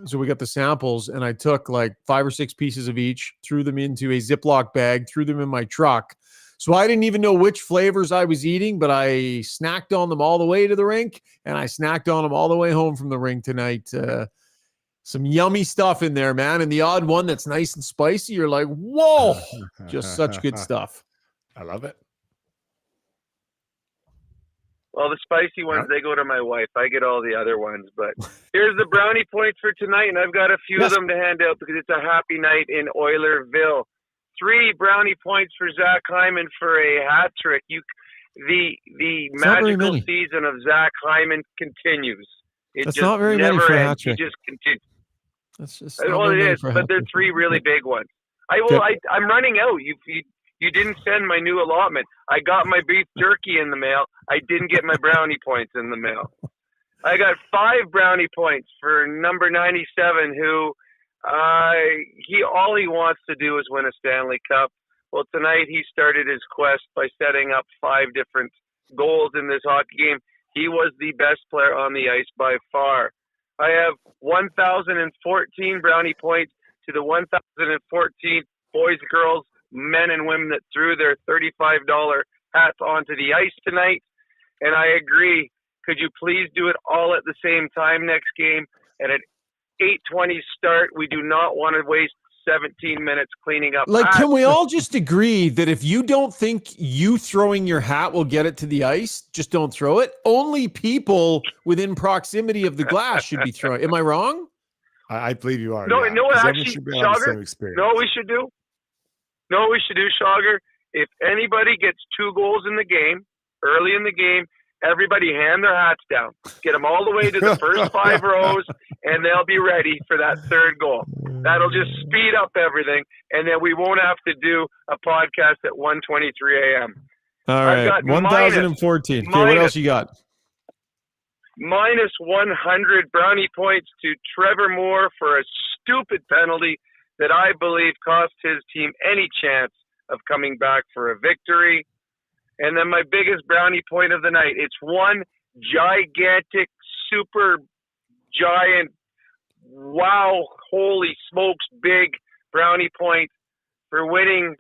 So we got the samples, and I took like 5 or 6 pieces of each, threw them into a Ziploc bag, threw them in my truck. So I didn't even know which flavors I was eating, but I snacked on them all the way to the rink, and I snacked on them all the way home from the rink tonight. Some yummy stuff in there, man. And the odd one that's nice and spicy, you're like, whoa, just such good stuff. I love it. Well, the spicy ones, they go to my wife. I get all the other ones. But here's the brownie points for tonight, and I've got a few of them to hand out because it's a happy night in Oilerville. 3 brownie points for Zach Hyman for a hat trick. The magical season of Zach Hyman continues. That's not very many for a hat trick. He just continues. That's just well, it is, but they're 3 really big ones. I'm running out. You didn't send my new allotment. I got my beef jerky in the mail. I didn't get my brownie points in the mail. I got 5 brownie points for number 97, who all he wants to do is win a Stanley Cup. Well, tonight he started his quest by setting up 5 different goals in this hockey game. He was the best player on the ice by far. I have 1,014 brownie points to the 1,014 boys, girls, men, and women that threw their $35 hats onto the ice tonight. And I agree. Could you please do it all at the same time next game? And at 8:20 start, we do not want to waste 17 minutes cleaning up. Like, can we all just agree that if you don't think you throwing your hat will get it to the ice, just don't throw it? Only people within proximity of the glass should be throwing. Am I wrong? I believe you are. No, yeah. no, actually, Shogger, no, we should do, Shogger. If anybody gets 2 goals in the game, early in the game, everybody hand their hats down. Get them all the way to the first 5 rows, and they'll be ready for that third goal. That'll just speed up everything, and then we won't have to do a podcast at 1:23 a.m. All right, 1,014. Okay, what else you got? Minus 100 brownie points to Trevor Moore for a stupid penalty that I believe cost his team any chance of coming back for a victory. And then my biggest brownie point of the night, it's one gigantic, super giant, wow, holy smokes, big brownie point for winning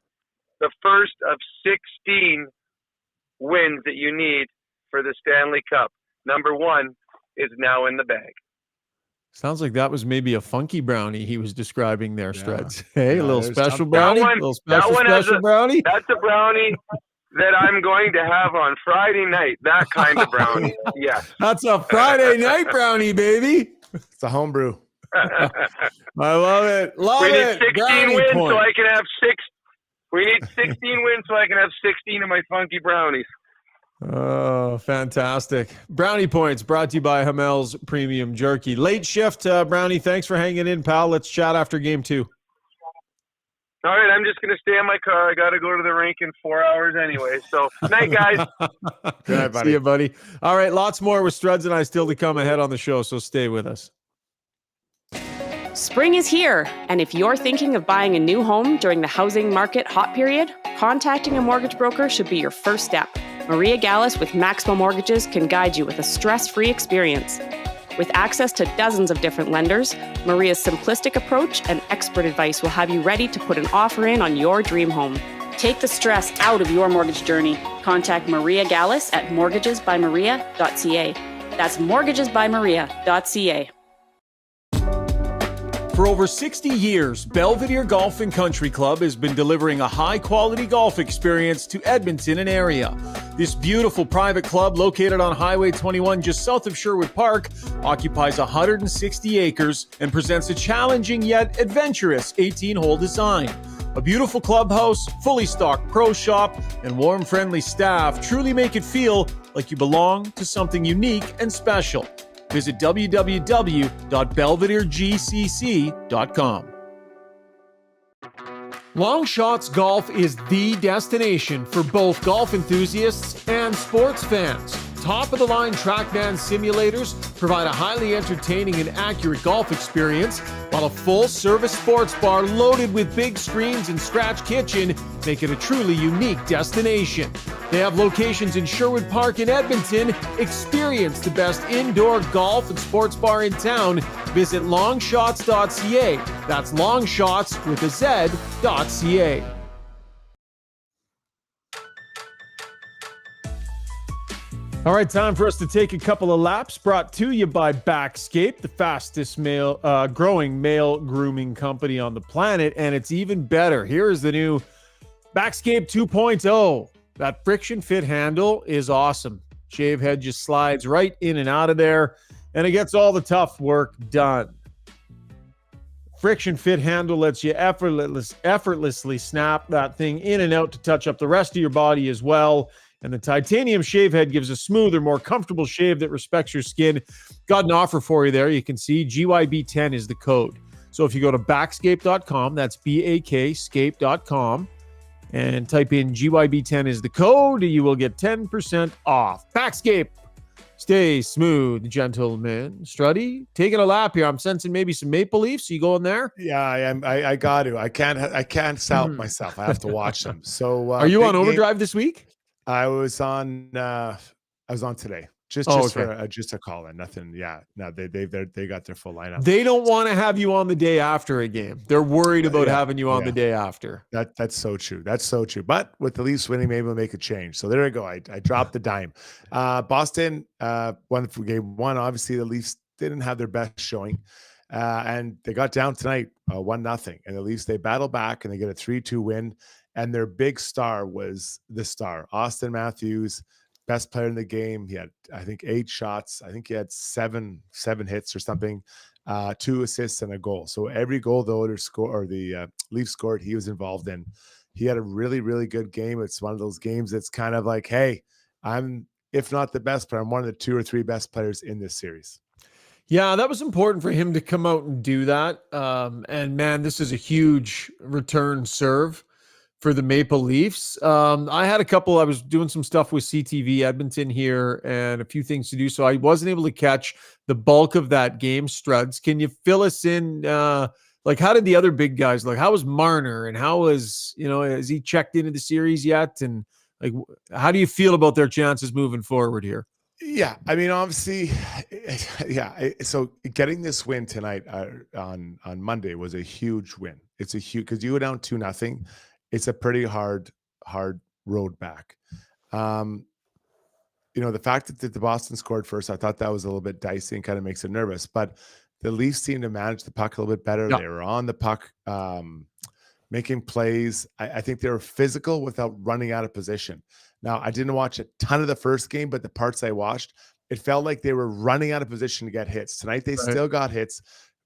the first of 16 wins that you need for the Stanley Cup. Number 1 is now in the bag. Sounds like that was maybe a funky brownie he was describing there, Struds. Yeah. Hey, Yeah, a little there's special something. brownie? That one- A little that one has special a- brownie? That's a brownie that I'm going to have on Friday night. That kind of brownie. Yeah. That's a Friday night brownie, baby. It's a homebrew. I love it. Love We need it. 16 Brownie wins point. so I can have 6. We need 16 wins so I can have 16 of my funky brownies. Oh, fantastic. Brownie points brought to you by Hamel's Premium Jerky. Late shift, Brownie. Thanks for hanging in, pal. Let's chat after game 2. All right, I'm just going to stay in my car. I got to go to the rink in 4 hours anyway. So, night, guys. Good night, buddy. See you, buddy. All right, lots more with Struds and I still to come ahead on the show, so stay with us. Spring is here, and if you're thinking of buying a new home during the housing market hot period, contacting a mortgage broker should be your first step. Maria Gallus with Maximo Mortgages can guide you with a stress-free experience. With access to dozens of different lenders, Maria's simplistic approach and expert advice will have you ready to put an offer in on your dream home. Take the stress out of your mortgage journey. Contact Maria Gallus at mortgagesbymaria.ca. That's mortgagesbymaria.ca. For over 60 years, Belvedere Golf and Country Club has been delivering a high-quality golf experience to Edmonton and area. This beautiful private club, located on Highway 21 just south of Sherwood Park, occupies 160 acres and presents a challenging yet adventurous 18-hole design. A beautiful clubhouse, fully stocked pro shop, and warm, friendly staff truly make it feel like you belong to something unique and special. Visit www.belvederegcc.com. Long Shots Golf is the destination for both golf enthusiasts and sports fans. Top-of-the-line TrackMan simulators provide a highly entertaining and accurate golf experience, while a full-service sports bar loaded with big screens and scratch kitchen make it a truly unique destination. They have locations in Sherwood Park and Edmonton. Experience the best indoor golf and sports bar in town. Visit longshots.ca. That's longshots with a Z.ca. All right, time for us to take a couple of laps, brought to you by Backscape, the fastest growing male grooming company on the planet, and it's even better. Here is the new Backscape 2.0. That friction fit handle is awesome. Shave head just slides right in and out of there, and it gets all the tough work done. Friction fit handle lets you effortlessly snap that thing in and out to touch up the rest of your body as well. And the titanium shave head gives a smoother, more comfortable shave that respects your skin. Got an offer for you there. You can see GYB10 is the code. So if you go to backscape.com, that's BAKscape.com, and type in GYB10 is the code, you will get 10% off. Backscape. Stay smooth, gentlemen. Struddy, taking a lap here. I'm sensing maybe some Maple Leafs. You going there? Yeah, I am. I got to. I can't sell myself. I have to watch them. So are you on overdrive this week? I was on today. Just a call in. Nothing. Yeah. No, they got their full lineup. They don't want to have you on the day after a game. They're worried about having you on the day after. That's so true. That's so true. But with the Leafs winning, maybe we'll make a change. So there we go. I dropped the dime. Boston won for game 1. Obviously, the Leafs didn't have their best showing. And they got down tonight 1-0. And the Leafs, they battle back and they get a 3-2 win. And their big star was the star, Austin Matthews, best player in the game. He had, I think, 8 shots. I think he had seven hits or something, 2 assists and a goal. So every goal the Leafs scored, he was involved in. He had a really, really good game. It's one of those games that's kind of like, hey, I'm if not the best player, one of the 2 or 3 best players in this series. Yeah, that was important for him to come out and do that. And man, this is a huge return serve for the Maple Leafs. I was doing some stuff with CTV Edmonton here and a few things to do, so I wasn't able to catch the bulk of that game. Struds, can you fill us in? How did the other big guys look? How was Marner, and how was, has he checked into the series yet? And how do you feel about their chances moving forward here? Yeah, I mean, obviously, yeah. So getting this win tonight on Monday was a huge win. It's a huge, because you go down 2-0. It's a pretty hard road back. The fact that the Boston scored first, I thought that was a little bit dicey and kind of makes it nervous. But the Leafs seemed to manage the puck a little bit better. Yeah. They were on the puck, making plays. I think they were physical without running out of position. Now, I didn't watch a ton of the first game, but the parts I watched, it felt like they were running out of position to get hits. Tonight, they still got hits,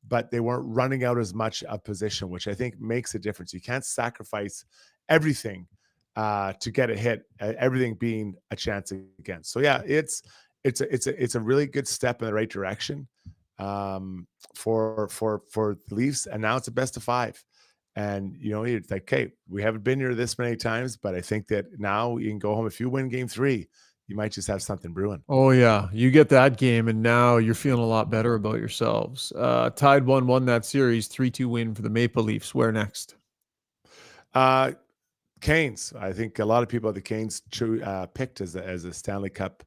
but they weren't running out as much of position, which I think makes a difference. You can't sacrifice everything to get a hit, everything being a chance against. So yeah, it's a really good step in the right direction for the Leafs, and now it's a best of 5. And it's like, okay, we haven't been here this many times, but I think that now you can go home. If you win game 3, you might just have something brewing. Oh yeah, you get that game, and now you're feeling a lot better about yourselves. Tied 1-1 that series, 3-2 win for the Maple Leafs. Where next? Canes. I think a lot of people at the Canes picked as a Stanley Cup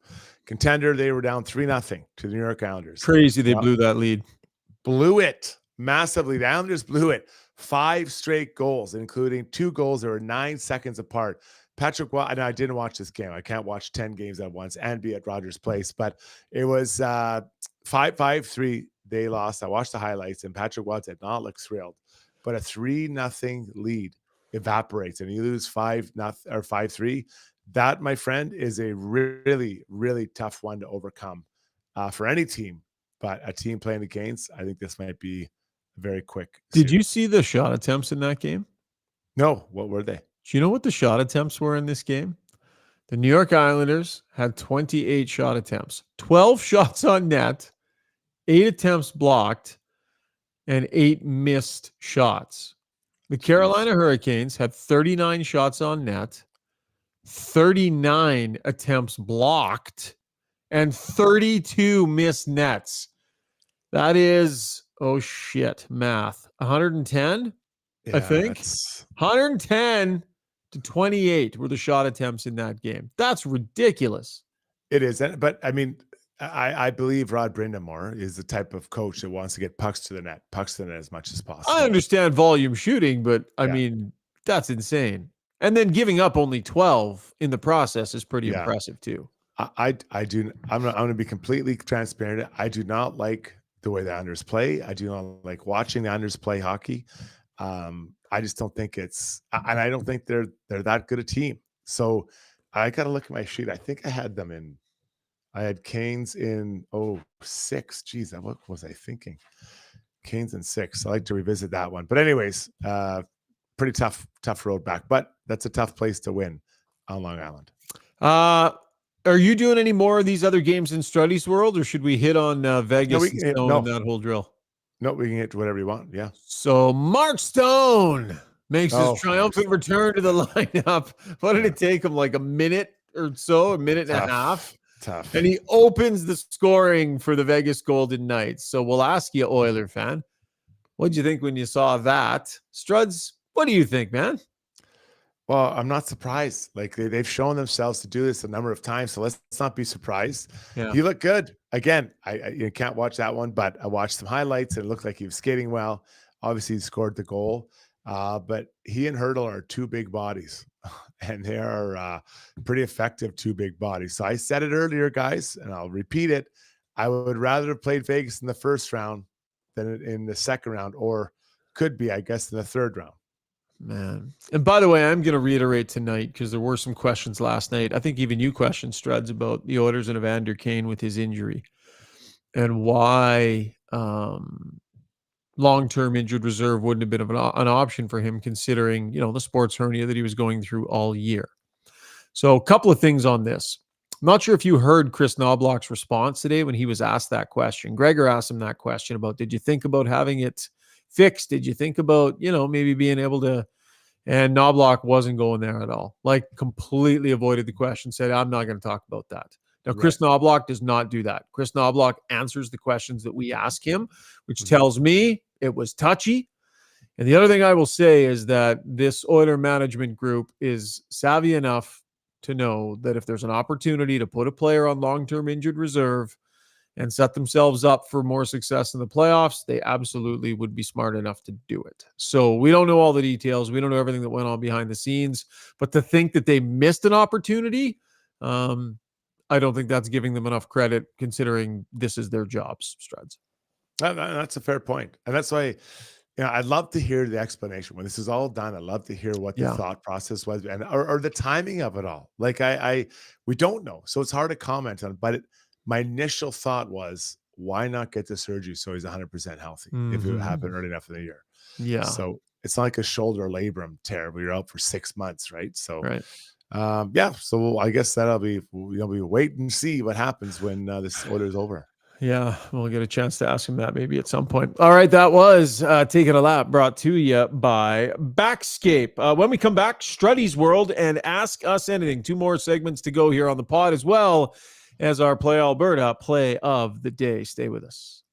contender. They were down 3-0 to the New York Islanders. Crazy, they blew that lead. Blew it massively. The Islanders blew it. 5 straight goals, including 2 goals that were 9 seconds apart. Patrick, and I didn't watch this game. I can't watch 10 games at once and be at Rogers Place, but it was 5-3. They lost. I watched the highlights, and Patrick Watt did not look thrilled. But a 3-0 lead evaporates, and you lose 5-0 or 5-3. That, my friend, is a really, really tough one to overcome for any team. But a team playing the Canes, I think this might be very quick. Did you see the shot attempts in that game? No. What were they? Do you know what the shot attempts were in this game? The New York Islanders had 28 shot attempts, 12 shots on net, 8 attempts blocked, and 8 missed shots. The Carolina Hurricanes had 39 shots on net, 39 attempts blocked, and 32 missed nets. That is, math. 110, I think. 110 to 28 were the shot attempts in that game. That's ridiculous. It is. But, I mean, I believe Rod Brindamore is the type of coach that wants to get pucks to the net as much as possible. I understand volume shooting, but, I mean, that's insane. And then giving up only 12 in the process is pretty impressive, too. I'm going to be completely transparent. I do not like the way the Islanders play. I do not like watching the Islanders play hockey. I just don't think and I don't think they're that good a team. So I got to look at my sheet. I think I had Canes in 6. Geez, what was I thinking? Canes in 6. I like to revisit that one. But anyways, pretty tough road back, but that's a tough place to win on Long Island. Are you doing any more of these other games in Strudy's world, or should we hit on Vegas and that whole drill? No, we can hit whatever you want. Yeah. So Mark Stone makes his triumphant return to the lineup. What did it take him? Like a minute or so, a minute and a half? Tough. And he opens the scoring for the Vegas Golden Knights. So we'll ask you, Oiler fan, what did you think when you saw that? Struds, what do you think, man? Well, I'm not surprised. Like they've shown themselves to do this a number of times, so let's not be surprised. Yeah. He looked good. Again, you can't watch that one, but I watched some highlights and it looked like he was skating well. Obviously, he scored the goal, but he and Hurdle are 2 big bodies, and they are pretty effective 2 big bodies. So I said it earlier, guys, and I'll repeat it. I would rather have played Vegas in the first round than in the second round, or could be, I guess, in the third round. Man. And by the way, I'm going to reiterate tonight because there were some questions last night. I think even you questioned, Struds, about the Oilers and Evander Kane with his injury and why long-term injured reserve wouldn't have been an option for him, considering, the sports hernia that he was going through all year. So a couple of things on this. I'm not sure if you heard Chris Knobloch's response today when he was asked that question. Gregor asked him that question about, did you think about having it fixed? Did you think about, maybe being able to, and Knobloch wasn't going there at all. Like, completely avoided the question, said, I'm not going to talk about that. Now, Chris Knobloch does not do that. Chris Knobloch answers the questions that we ask him, which tells me it was touchy. And the other thing I will say is that this Oiler management group is savvy enough to know that if there's an opportunity to put a player on long-term injured reserve and set themselves up for more success in the playoffs, they absolutely would be smart enough to do it. So we don't know all the details. We don't know everything that went on behind the scenes. But to think that they missed an opportunity, I don't think that's giving them enough credit considering this is their jobs, Struds. That's a fair point. And that's why I'd love to hear the explanation. When this is all done, I'd love to hear what the thought process was and or the timing of it all. Like we don't know. So it's hard to comment on, but my initial thought was, why not get the surgery so he's 100% healthy if it happened early enough in the year? Yeah. So it's not like a shoulder labrum tear where you're out for 6 months, right? So, so I guess that'll be, we wait and see what happens when this order is over. Yeah, we'll get a chance to ask him that maybe at some point. All right, that was Taking a Lap, brought to you by Backscape. When we come back, Strudy's World and Ask Us Anything. 2 more segments to go here on the pod, as well as our Play Alberta Play of the Day. Stay with us.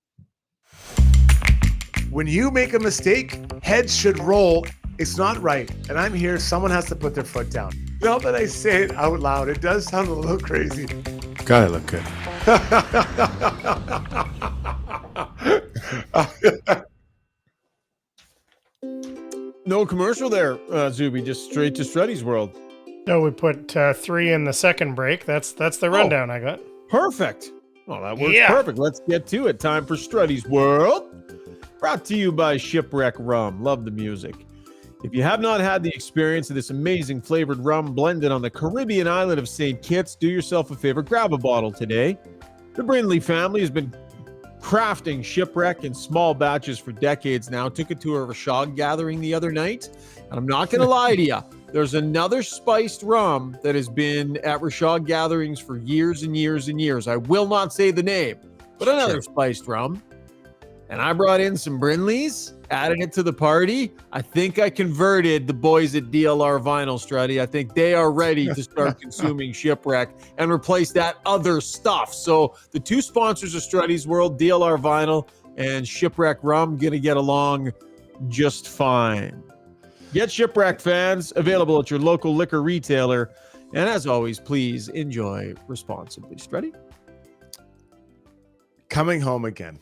When you make a mistake, heads should roll. It's not right. And I'm here. Someone has to put their foot down. Now that I say it out loud, it does sound a little crazy. Gotta look good. No commercial there, Zuby. Just straight to Strudy's World. No, we put 3 in the second break. That's the rundown I got. Perfect. Well, that works perfect. Let's get to it. Time for Strudy's World. Brought to you by Shipwreck Rum. Love the music. If you have not had the experience of this amazing flavored rum blended on the Caribbean island of St. Kitts, do yourself a favor, grab a bottle today. The Brindley family has been crafting Shipwreck in small batches for decades now. Took it to a Rishaug gathering the other night, and I'm not going to lie to you. There's another spiced rum that has been at Rishaug gatherings for years and years and years. I will not say the name, but another spiced rum. And I brought in some Brindleys, added it to the party. I think I converted the boys at DLR Vinyl, Struddy. I think they are ready to start consuming Shipwreck and replace that other stuff. So the 2 sponsors of Strudy's World, DLR Vinyl and Shipwreck Rum, going to get along just fine. Get Shipwreck, fans, available at your local liquor retailer. And as always, please enjoy responsibly. Struddy? Coming home again.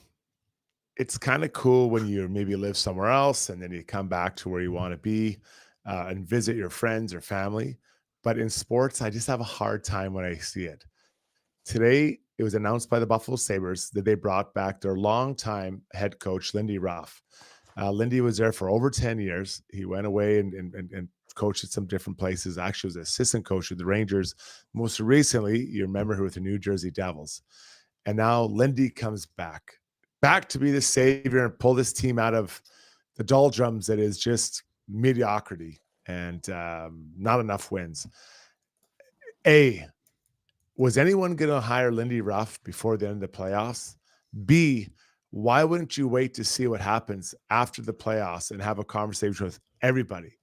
It's kind of cool when you maybe live somewhere else and then you come back to where you want to be and visit your friends or family. But in sports, I just have a hard time when I see it. Today, it was announced by the Buffalo Sabres that they brought back their longtime head coach, Lindy Ruff. Lindy was there for over 10 years. He went away and coached at some different places. Actually, was an assistant coach with the Rangers. Most recently, you remember her with the New Jersey Devils. And now Lindy comes back to be the savior and pull this team out of the doldrums that is just mediocrity and not enough wins. A, was anyone going to hire Lindy Ruff before the end of the playoffs? B, why wouldn't you wait to see what happens after the playoffs and have a conversation with everybody?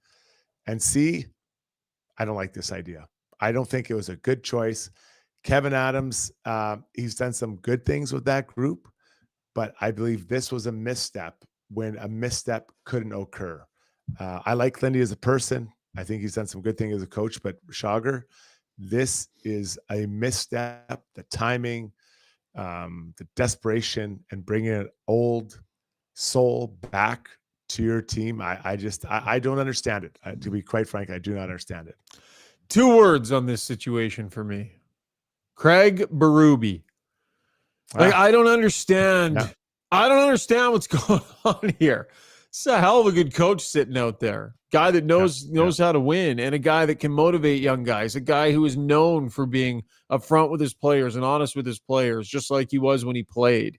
And C, I don't like this idea. I don't think it was a good choice. Kevin Adams, he's done some good things with that group, but I believe this was a misstep when a misstep couldn't occur. I like Lindy as a person. I think he's done some good things as a coach, but Rishaug, this is a misstep. The timing, the desperation, and bringing an old soul back to your team. I don't understand it. To be quite frank, I do not understand it. 2 words on this situation for me. Craig Berube. Like, I don't understand. Yeah. I don't understand what's going on here. It's a hell of a good coach sitting out there. Guy that knows how to win, and a guy that can motivate young guys. A guy who is known for being upfront with his players and honest with his players, just like he was when he played.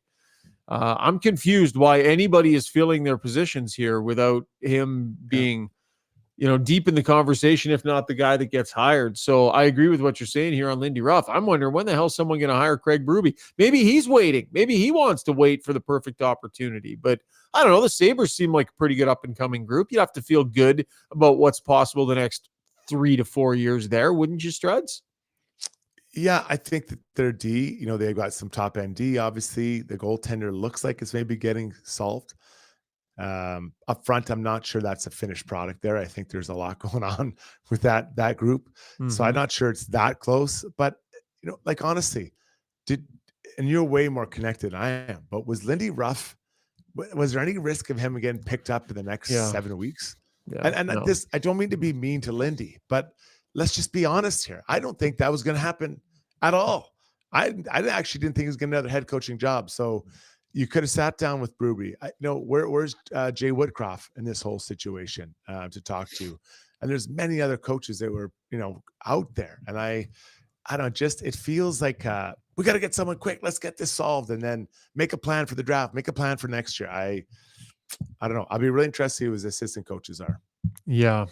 I'm confused why anybody is filling their positions here without him being, deep in the conversation, if not the guy that gets hired. So I agree with what you're saying here on Lindy Ruff. I'm wondering when the hell is someone going to hire Craig Berube? Maybe he's waiting. Maybe he wants to wait for the perfect opportunity. But I don't know. The Sabres seem like a pretty good up-and-coming group. You'd have to feel good about what's possible the next 3 to 4 years there, wouldn't you, Struds? Yeah, I think that their D, they've got some top-end D. Obviously, the goaltender looks like it's maybe getting solved. Up front, I'm not sure that's a finished product there. I think there's a lot going on with that group. So I'm not sure it's that close. But, honestly, and you're way more connected than I am, but was Lindy Ruff, was there any risk of him getting picked up in the next 7 weeks? Yeah, no. I don't mean to be mean to Lindy, but let's just be honest here. I don't think that was going to happen at all. I actually didn't think he was getting another head coaching job. So you could have sat down with Berube. Where's Jay Woodcroft in this whole situation to talk to? And there's many other coaches that were, out there. And I don't it feels like we got to get someone quick. Let's get this solved and then make a plan for the draft, make a plan for next year. I don't know. I'll be really interested to see who his assistant coaches are. Yeah.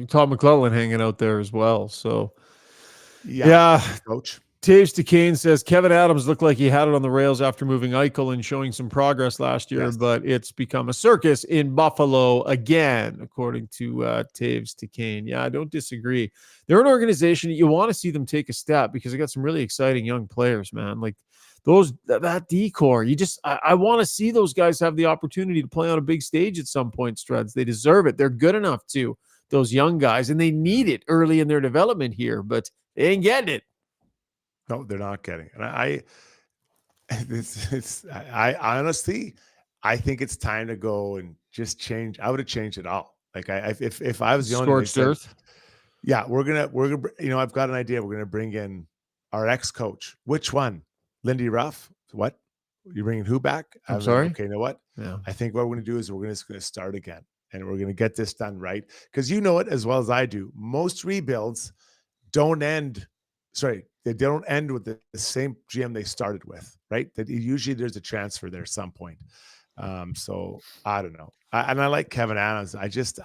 Todd McClellan hanging out there as well. So, coach. Taves DeCane says Kevin Adams looked like he had it on the rails after moving Eichel and showing some progress last year, but it's become a circus in Buffalo again, according to Taves DeCane. Yeah, I don't disagree. They're an organization that you want to see them take a step because they got some really exciting young players, man. Like that D-core, I want to see those guys have the opportunity to play on a big stage at some point, Struds. They deserve it. They're good enough to, those young guys, and they need it early in their development here, but they ain't getting it. No, they're not getting it. I honestly, I think it's time to go and just change. I would have changed it all. Like if I was the owner, scorched earth. Yeah, we're gonna. I've got an idea. We're gonna bring in our ex-coach. Which one? Lindy Ruff. What? You bringing who back? I'm sorry. Okay, you know what? Yeah. I think what we're gonna do is we're just gonna start again, and we're gonna get this done right. Because you know it as well as I do. Most rebuilds don't end. Sorry, they don't end with the same GM they started with, right? That usually there's a transfer there at some point. So I don't know. I like Kevin Adams. It just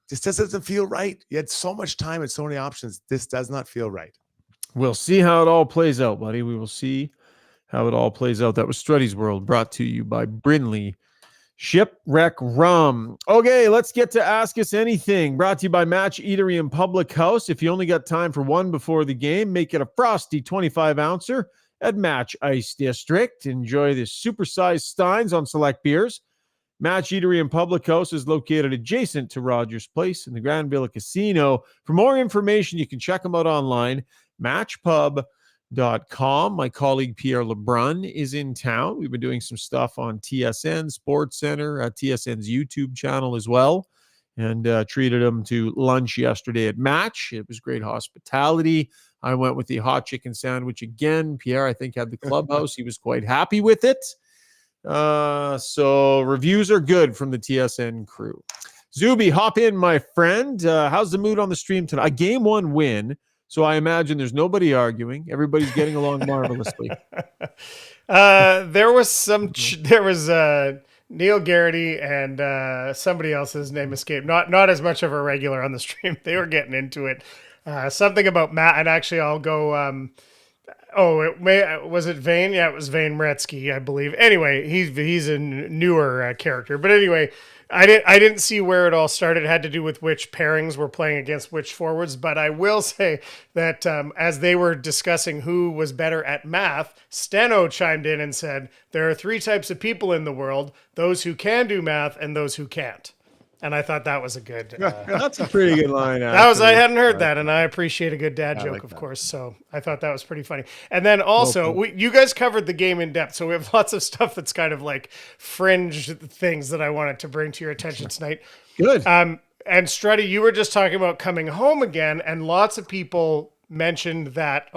doesn't feel right. You had so much time and so many options. This does not feel right. We'll see how it all plays out, buddy. We will see how it all plays out. That was Strudy's World, brought to you by Brinley Shipwreck Rum. Okay, let's get to Ask Us Anything, brought to you by Match Eatery and Public House. If you only got time for one before the game, make it a frosty 25-ouncer at Match Ice District. Enjoy the supersized steins on select beers. Match Eatery and Public House is located adjacent to Rogers Place in the Grand Villa Casino. For more information, you can check them out online, matchpub.com. My colleague Pierre Lebrun is in town. We've been doing some stuff on TSN Sports Center, TSN's YouTube channel as well, and treated him to lunch yesterday at Match. It was great hospitality. I went with the hot chicken sandwich again. Pierre, I think, had the clubhouse. He was quite happy with it. So reviews are good from the TSN crew. Zuby, hop in, my friend. How's the mood on the stream tonight? A game one win. So I imagine there's nobody arguing. Everybody's getting along marvelously. There was Neil Garrity and somebody else's name escaped. Not as much of a regular on the stream. They were getting into it. Something about Matt, and actually I'll go. Was it Vane? Yeah, it was Vane Mretzky, I believe. Anyway, he's a newer character, but anyway. I didn't see where it all started. It had to do with which pairings were playing against which forwards. But I will say that as they were discussing who was better at math, Steno chimed in and said, there are 3 types of people in the world, those who can do math and those who can't. And I thought that was a good... That's a pretty good line. I hadn't heard that, and I appreciate a good dad joke, of course. So I thought that was pretty funny. And then also, you guys covered the game in depth, so we have lots of stuff that's kind of like fringe things that I wanted to bring to your attention tonight. Good. And Strudy, you were just talking about coming home again, and lots of people mentioned that,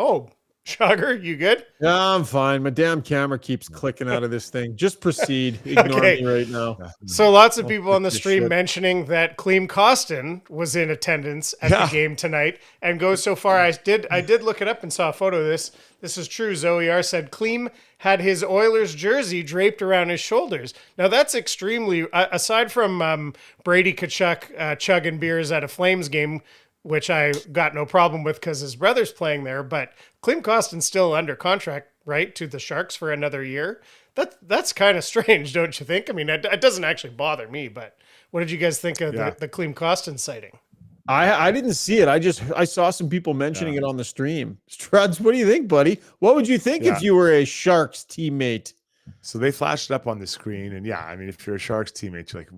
Schauger, you good? Yeah, I'm fine. My damn camera keeps clicking out of this thing. Just proceed. Ignore me right now. So lots of people on the stream shit. mentioning that Clem Costin was in attendance at the game tonight, and goes so far. I did look it up and saw a photo of this. This is true. Zoe R said Clem had his Oilers jersey draped around his shoulders. Now that's extremely, aside from Brady Tkachuk chugging beers at a Flames game, which I got no problem with because his brother's playing there, but Clem Costin's still under contract, right, to the Sharks for another year. That's kind of strange, don't you think? I mean, it doesn't actually bother me, but what did you guys think of the Clem Costin sighting? I didn't see it. I saw some people mentioning it on the stream. Struds, what do you think, buddy? What would you think if you were a Sharks teammate? So they flashed it up on the screen, and I mean, if you're a Sharks teammate, you're like,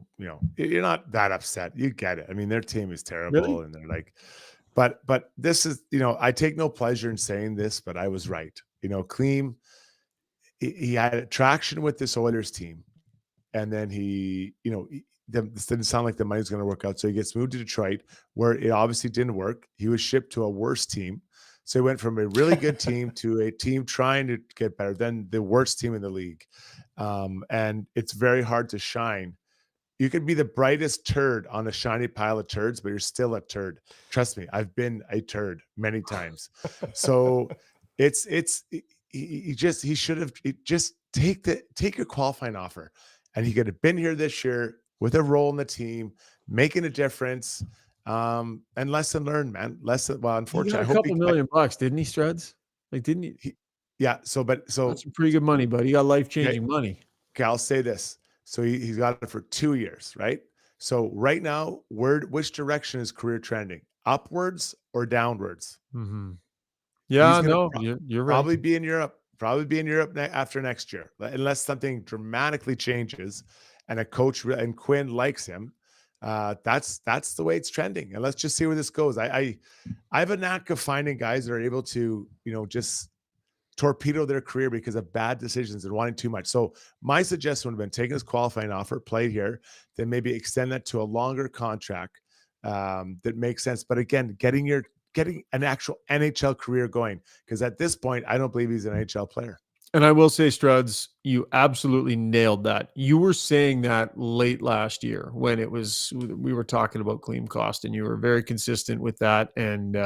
you're not that upset. You get it. I mean, their team is terrible, and they're like, but this is, I take no pleasure in saying this, but I was right. Clem, he had traction with this Oilers team, and then this didn't sound like the money's going to work out, so he gets moved to Detroit, where it obviously didn't work. He was shipped to a worse team. So he went from a really good team to a team trying to get better, then the worst team in the league. And it's very hard to shine. You could be the brightest turd on a shiny pile of turds, but you're still a turd. Trust me, I've been a turd many times. So he should have just take your qualifying offer. And he could have been here this year with a role in the team, making a difference. And lesson learned, man. Unfortunately, he got a couple million bucks, didn't he, Struds? Like, didn't he? So that's some pretty good money, buddy. He got life-changing money. Okay, I'll say this. So he's got it for 2 years, right? So right now, which direction is career trending? Upwards or downwards? Mm-hmm. Yeah, you're right. Probably be in Europe. After next year, unless something dramatically changes, and a coach and Quinn likes him. That's the way it's trending, and let's just see where this goes. I have a knack of finding guys that are able to just torpedo their career because of bad decisions and wanting too much. So my suggestion would have been taking his qualifying offer, played here, then maybe extend that to a longer contract that makes sense. But again, getting an actual NHL career going, because at this point I don't believe he's an NHL player. And I will say, Struds, you absolutely nailed that. You were saying that late last year when we were talking about Clem Costin. You were very consistent with that, and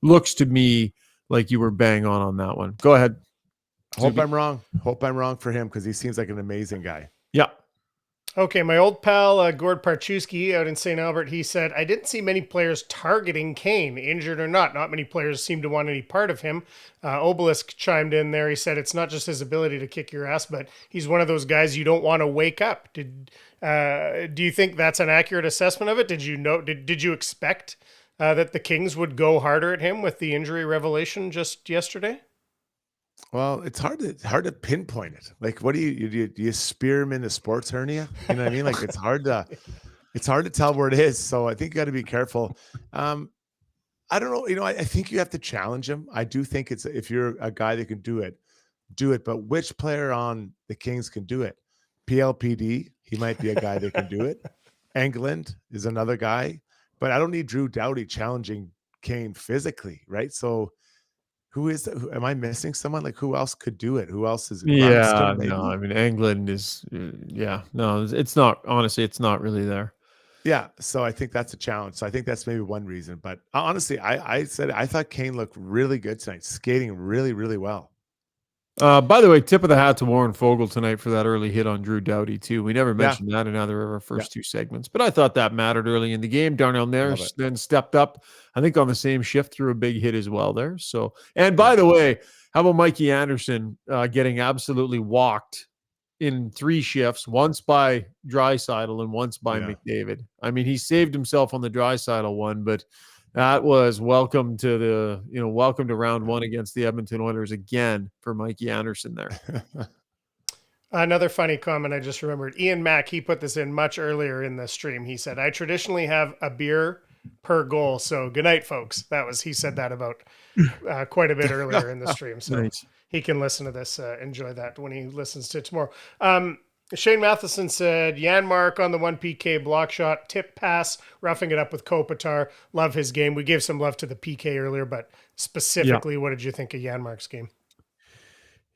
looks to me like you were bang on that one. Go ahead. Hope I'm wrong for him, because he seems like an amazing guy. Yeah. Okay, my old pal Gord Parchewski out in St. Albert, he said, I didn't see many players targeting Kane, injured or not. Not many players seem to want any part of him. Obelisk chimed in there. He said, it's not just his ability to kick your ass, but he's one of those guys you don't want to wake up. Do you think that's an accurate assessment of it? Did you expect that the Kings would go harder at him with the injury revelation just yesterday? Well, it's hard to pinpoint it. Like, what do you spear him in a sports hernia? You know what I mean? Like, it's hard to tell where it is. So I think you got to be careful. I don't know. I think you have to challenge him. I do think if you're a guy that can do it. But which player on the Kings can do it? PLPD, he might be a guy that can do it. Englund is another guy, but I don't need Drew Doughty challenging Kane physically, right? So. Who is that? Am I missing someone? Like, who else could do it? Who else is? Yeah, no. I mean, England is. No, it's not. Honestly, it's not really there. Yeah, so I think that's a challenge. So I think that's maybe one reason. But honestly, I thought Kane looked really good tonight, skating really, really well. By the way, tip of the hat to Warren Fogle tonight for that early hit on Drew Doughty too. We never mentioned that in either of our first two segments, but I thought that mattered early in the game. Darnell Nurse then stepped up, I think on the same shift, threw a big hit as well there. So, and by the way, how about Mikey Anderson getting absolutely walked in 3 shifts, once by Draisaitl and once by McDavid. I mean, he saved himself on the Draisaitl one, but that was welcome to round 1 against the Edmonton Oilers again for Mikey Anderson there. Another funny comment I just remembered. Ian Mack, he put this in much earlier in the stream. He said, I traditionally have a beer per goal. So good night, folks. He said that about quite a bit earlier in the stream. So nice. He can listen to this, enjoy that when he listens to it tomorrow. Shane Matheson said, Janmark on the 1 PK block shot, tip pass, roughing it up with Kopitar. Love his game. We gave some love to the PK earlier, but specifically, what did you think of Janmark's game?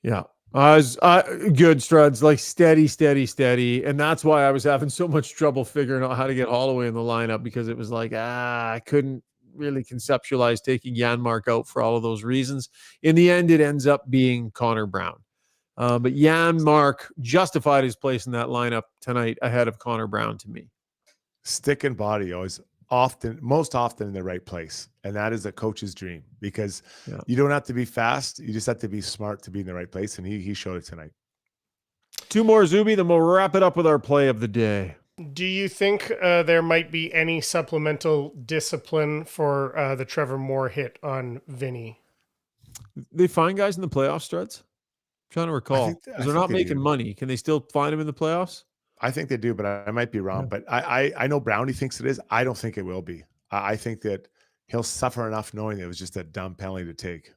Yeah. Good, Struds, like steady. And that's why I was having so much trouble figuring out how to get Holloway in the lineup, because it was like, I couldn't really conceptualize taking Janmark out for all of those reasons. In the end, it ends up being Connor Brown. But Janmark justified his place in that lineup tonight ahead of Connor Brown to me. Stick and body always most often in the right place. And that is a coach's dream, because you don't have to be fast. You just have to be smart to be in the right place. And he showed it tonight. 2 more, Zuby, then we'll wrap it up with our play of the day. Do you think there might be any supplemental discipline for the Trevor Moore hit on Vinny? They find guys in the playoffs, Struds? I'm trying to recall. Because they're not making money. Can they still find him in the playoffs? I think they do, but I might be wrong. But I know Brownie thinks it is. I don't think it will be. I think that he'll suffer enough knowing that it was just a dumb penalty to take.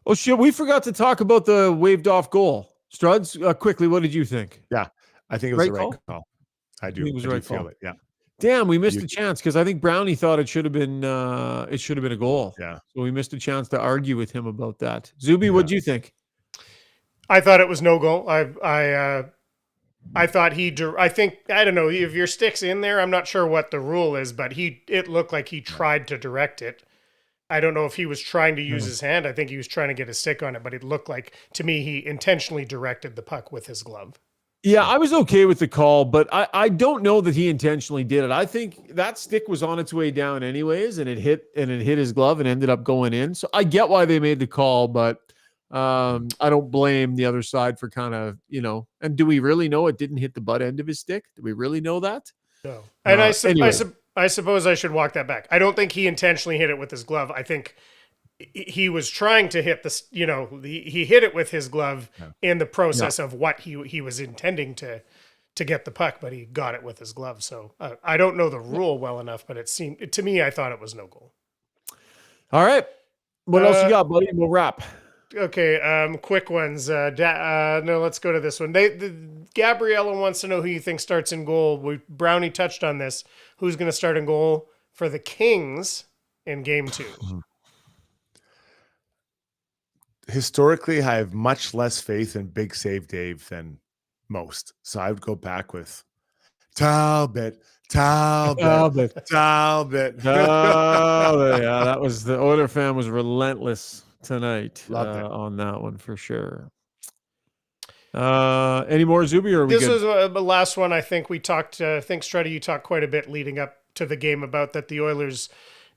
Oh, shit. We forgot to talk about the waved off goal. Struds, quickly, what did you think? Yeah, I think it was the right call. I do. It was the right call. Feel it. Yeah. Damn, we missed a chance, because I think Brownie thought it should have been a goal. Yeah. So we missed a chance to argue with him about that. Zuby, what do you think? I thought it was no goal. I thought I don't know if your stick's in there. I'm not sure what the rule is, but it looked like he tried to direct it. I don't know if he was trying to use his hand. I think he was trying to get a stick on it, but it looked like to me he intentionally directed the puck with his glove. Yeah, I was okay with the call, but I don't know that he intentionally did it. I think that stick was on its way down anyways, and it hit his glove and ended up going in. So I get why they made the call, but I don't blame the other side for kind of, and do we really know it didn't hit the butt end of his stick? Do we really know that? No. And anyway. I suppose I should walk that back. I don't think he intentionally hit it with his glove. I think he was trying to hit this, he hit it with his glove in the process of what he was intending to get the puck, but he got it with his glove. So I don't know the rule well enough, but it seemed to me, I thought it was no goal. All right. What else you got, buddy? We'll wrap. Okay, quick ones. No, let's go to this one. Gabriella wants to know who you think starts in goal. Brownie touched on this. Who's going to start in goal for the Kings in Game 2? Historically, I have much less faith in Big Save Dave than most. So I would go back with Talbot. Oh, yeah, that was the Oiler fan was relentless tonight on that one for sure. Any more, Zuby, or are we This good? was the last one. I think we talked. I think Strudy, you talked quite a bit leading up to the game about that the Oilers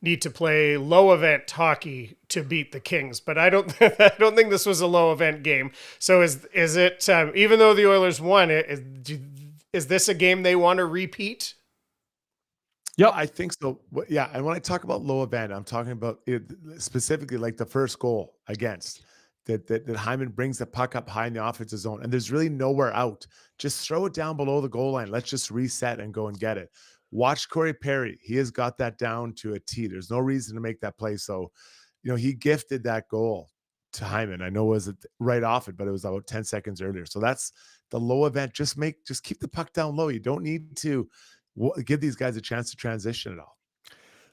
need to play low event hockey to beat the Kings, but I don't think this was a low event game. So is it even though the Oilers won it, is this a game they want to repeat? Yeah, I think so. Yeah, and when I talk about low event, I'm talking about it specifically like the first goal against that Hyman brings the puck up high in the offensive zone, and there's really nowhere out. Just throw it down below the goal line. Let's just reset and go and get it. Watch Corey Perry. He has got that down to a T. There's no reason to make that play. So, he gifted that goal to Hyman. I know it was right off it, but it was about 10 seconds earlier. So that's the low event. Just keep the puck down low. You don't need to give these guys a chance to transition at all.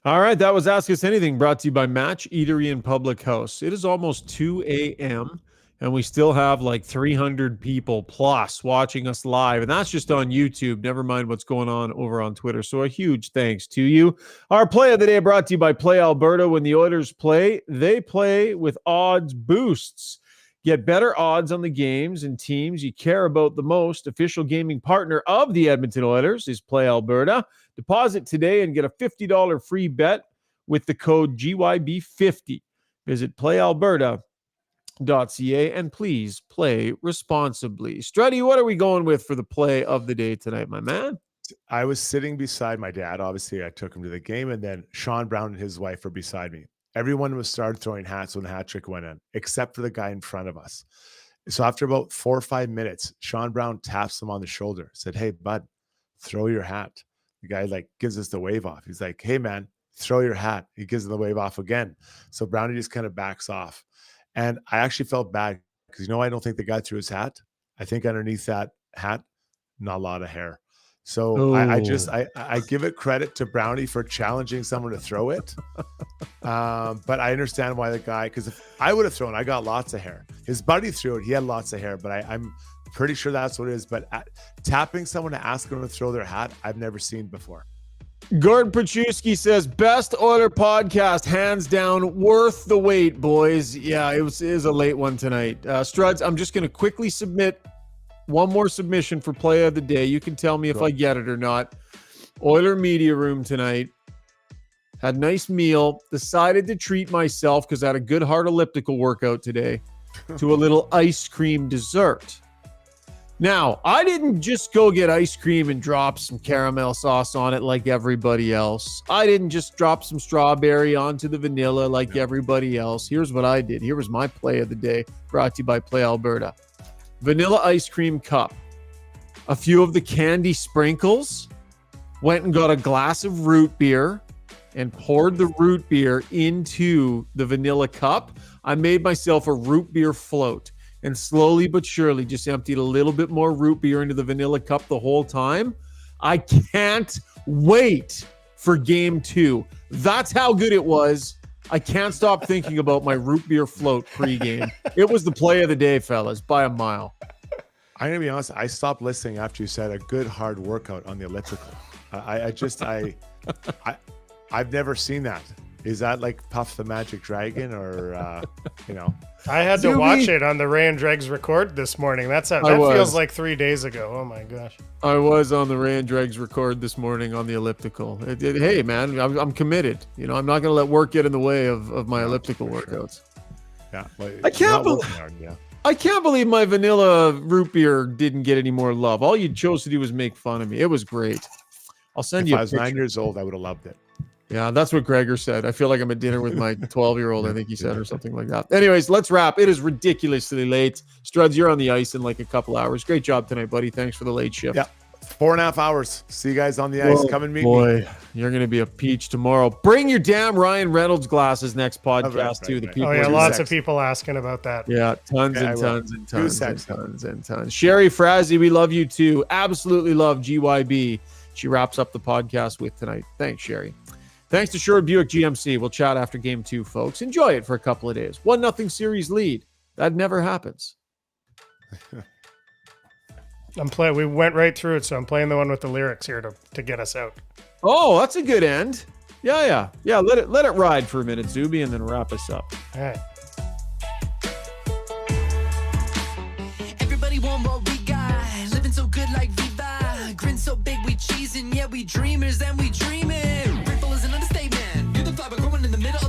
All right, that was Ask Us Anything, brought to you by Match Eatery and Public House. It is almost 2 a.m., and we still have like 300 people plus watching us live, and that's just on YouTube. Never mind what's going on over on Twitter. So a huge thanks to you. Our play of the day brought to you by Play Alberta. When the Oilers play, they play with odds boosts. Get better odds on the games and teams you care about the most. Official gaming partner of the Edmonton Oilers is Play Alberta. Deposit today and get a $50 free bet with the code GYB50. Visit playalberta.ca and please play responsibly. Struddy, what are we going with for the play of the day tonight, my man? I was sitting beside my dad. Obviously, I took him to the game, and then Sean Brown and his wife were beside me. Everyone started throwing hats when the hat trick went in, except for the guy in front of us. So after about 4 or 5 minutes, Sean Brown taps him on the shoulder, said, "Hey, bud, throw your hat." The guy gives us the wave off. He's like, "Hey, man, throw your hat." He gives him the wave off again. So Brownie just kind of backs off. And I actually felt bad because, I don't think the guy threw his hat. I think underneath that hat, not a lot of hair. So I give it credit to Brownie for challenging someone to throw it. But I understand why the guy, because if I would have thrown, I got lots of hair. His buddy threw it. He had lots of hair, but I'm pretty sure that's what it is. But tapping someone to ask them to throw their hat, I've never seen before. Gord Pachewski says, best Oiler podcast, hands down, worth the wait, boys. Yeah, it is a late one tonight. Struds, I'm just going to quickly submit one more submission for play of the day. You can tell me if I get it or not. Oiler media room tonight. Had a nice meal. Decided to treat myself because I had a good hard elliptical workout today to a little ice cream dessert. Now, I didn't just go get ice cream and drop some caramel sauce on it like everybody else. I didn't just drop some strawberry onto the vanilla like everybody else. Here's what I did. Here was my play of the day, brought to you by Play Alberta. Vanilla ice cream cup, a few of the candy sprinkles, went and got a glass of root beer and poured the root beer into the vanilla cup. I made myself a root beer float and slowly but surely just emptied a little bit more root beer into the vanilla cup the whole time. I can't wait for game 2. That's how good it was. I can't stop thinking about my root beer float pregame. It was the play of the day, fellas, by a mile. I'm gonna be honest. I stopped listening after you said a good hard workout on the elliptical. I've never seen that. Is that like Puff the Magic Dragon, or I had to watch it on the Ray and Dregs record this morning. That feels like 3 days ago. Oh my gosh. I was on the Ray and Dregs record this morning on the elliptical. Hey man, I'm committed. I'm not going to let work get in the way of my elliptical workouts. Yeah, I can't believe my vanilla root beer didn't get any more love. All you chose to do was make fun of me. It was great. I'll send you. If I was 9 years old, I would have loved it. Yeah, that's what Gregor said. I feel like I'm at dinner with my 12-year-old, I think he said, or something like that. Anyways, let's wrap. It is ridiculously late. Struds, you're on the ice in like a couple hours. Great job tonight, buddy. Thanks for the late shift. Yeah, 4.5 hours. See you guys on the ice. Come and meet me. You're going to be a peach tomorrow. Bring your damn Ryan Reynolds glasses next podcast, too. The people. Oh, yeah, lots of people asking about that. Yeah, tons and tons. Sherry Frazzy, we love you, too. Absolutely love GYB. She wraps up the podcast with tonight. Thanks, Sherry. Thanks to Sherwood Buick GMC. We'll chat after game 2, folks. Enjoy it for a couple of days. 1-0 series lead. That never happens. We went right through it, so I'm playing the one with the lyrics here to get us out. Oh, that's a good end. Yeah. Let it ride for a minute, Zuby, and then wrap us up. All right. Everybody want what we got. Living so good like Viva. Grin so big we cheesing. Yeah, we dreamers and we dreaming. Grateful is an understatement. You're the flower growing in the middle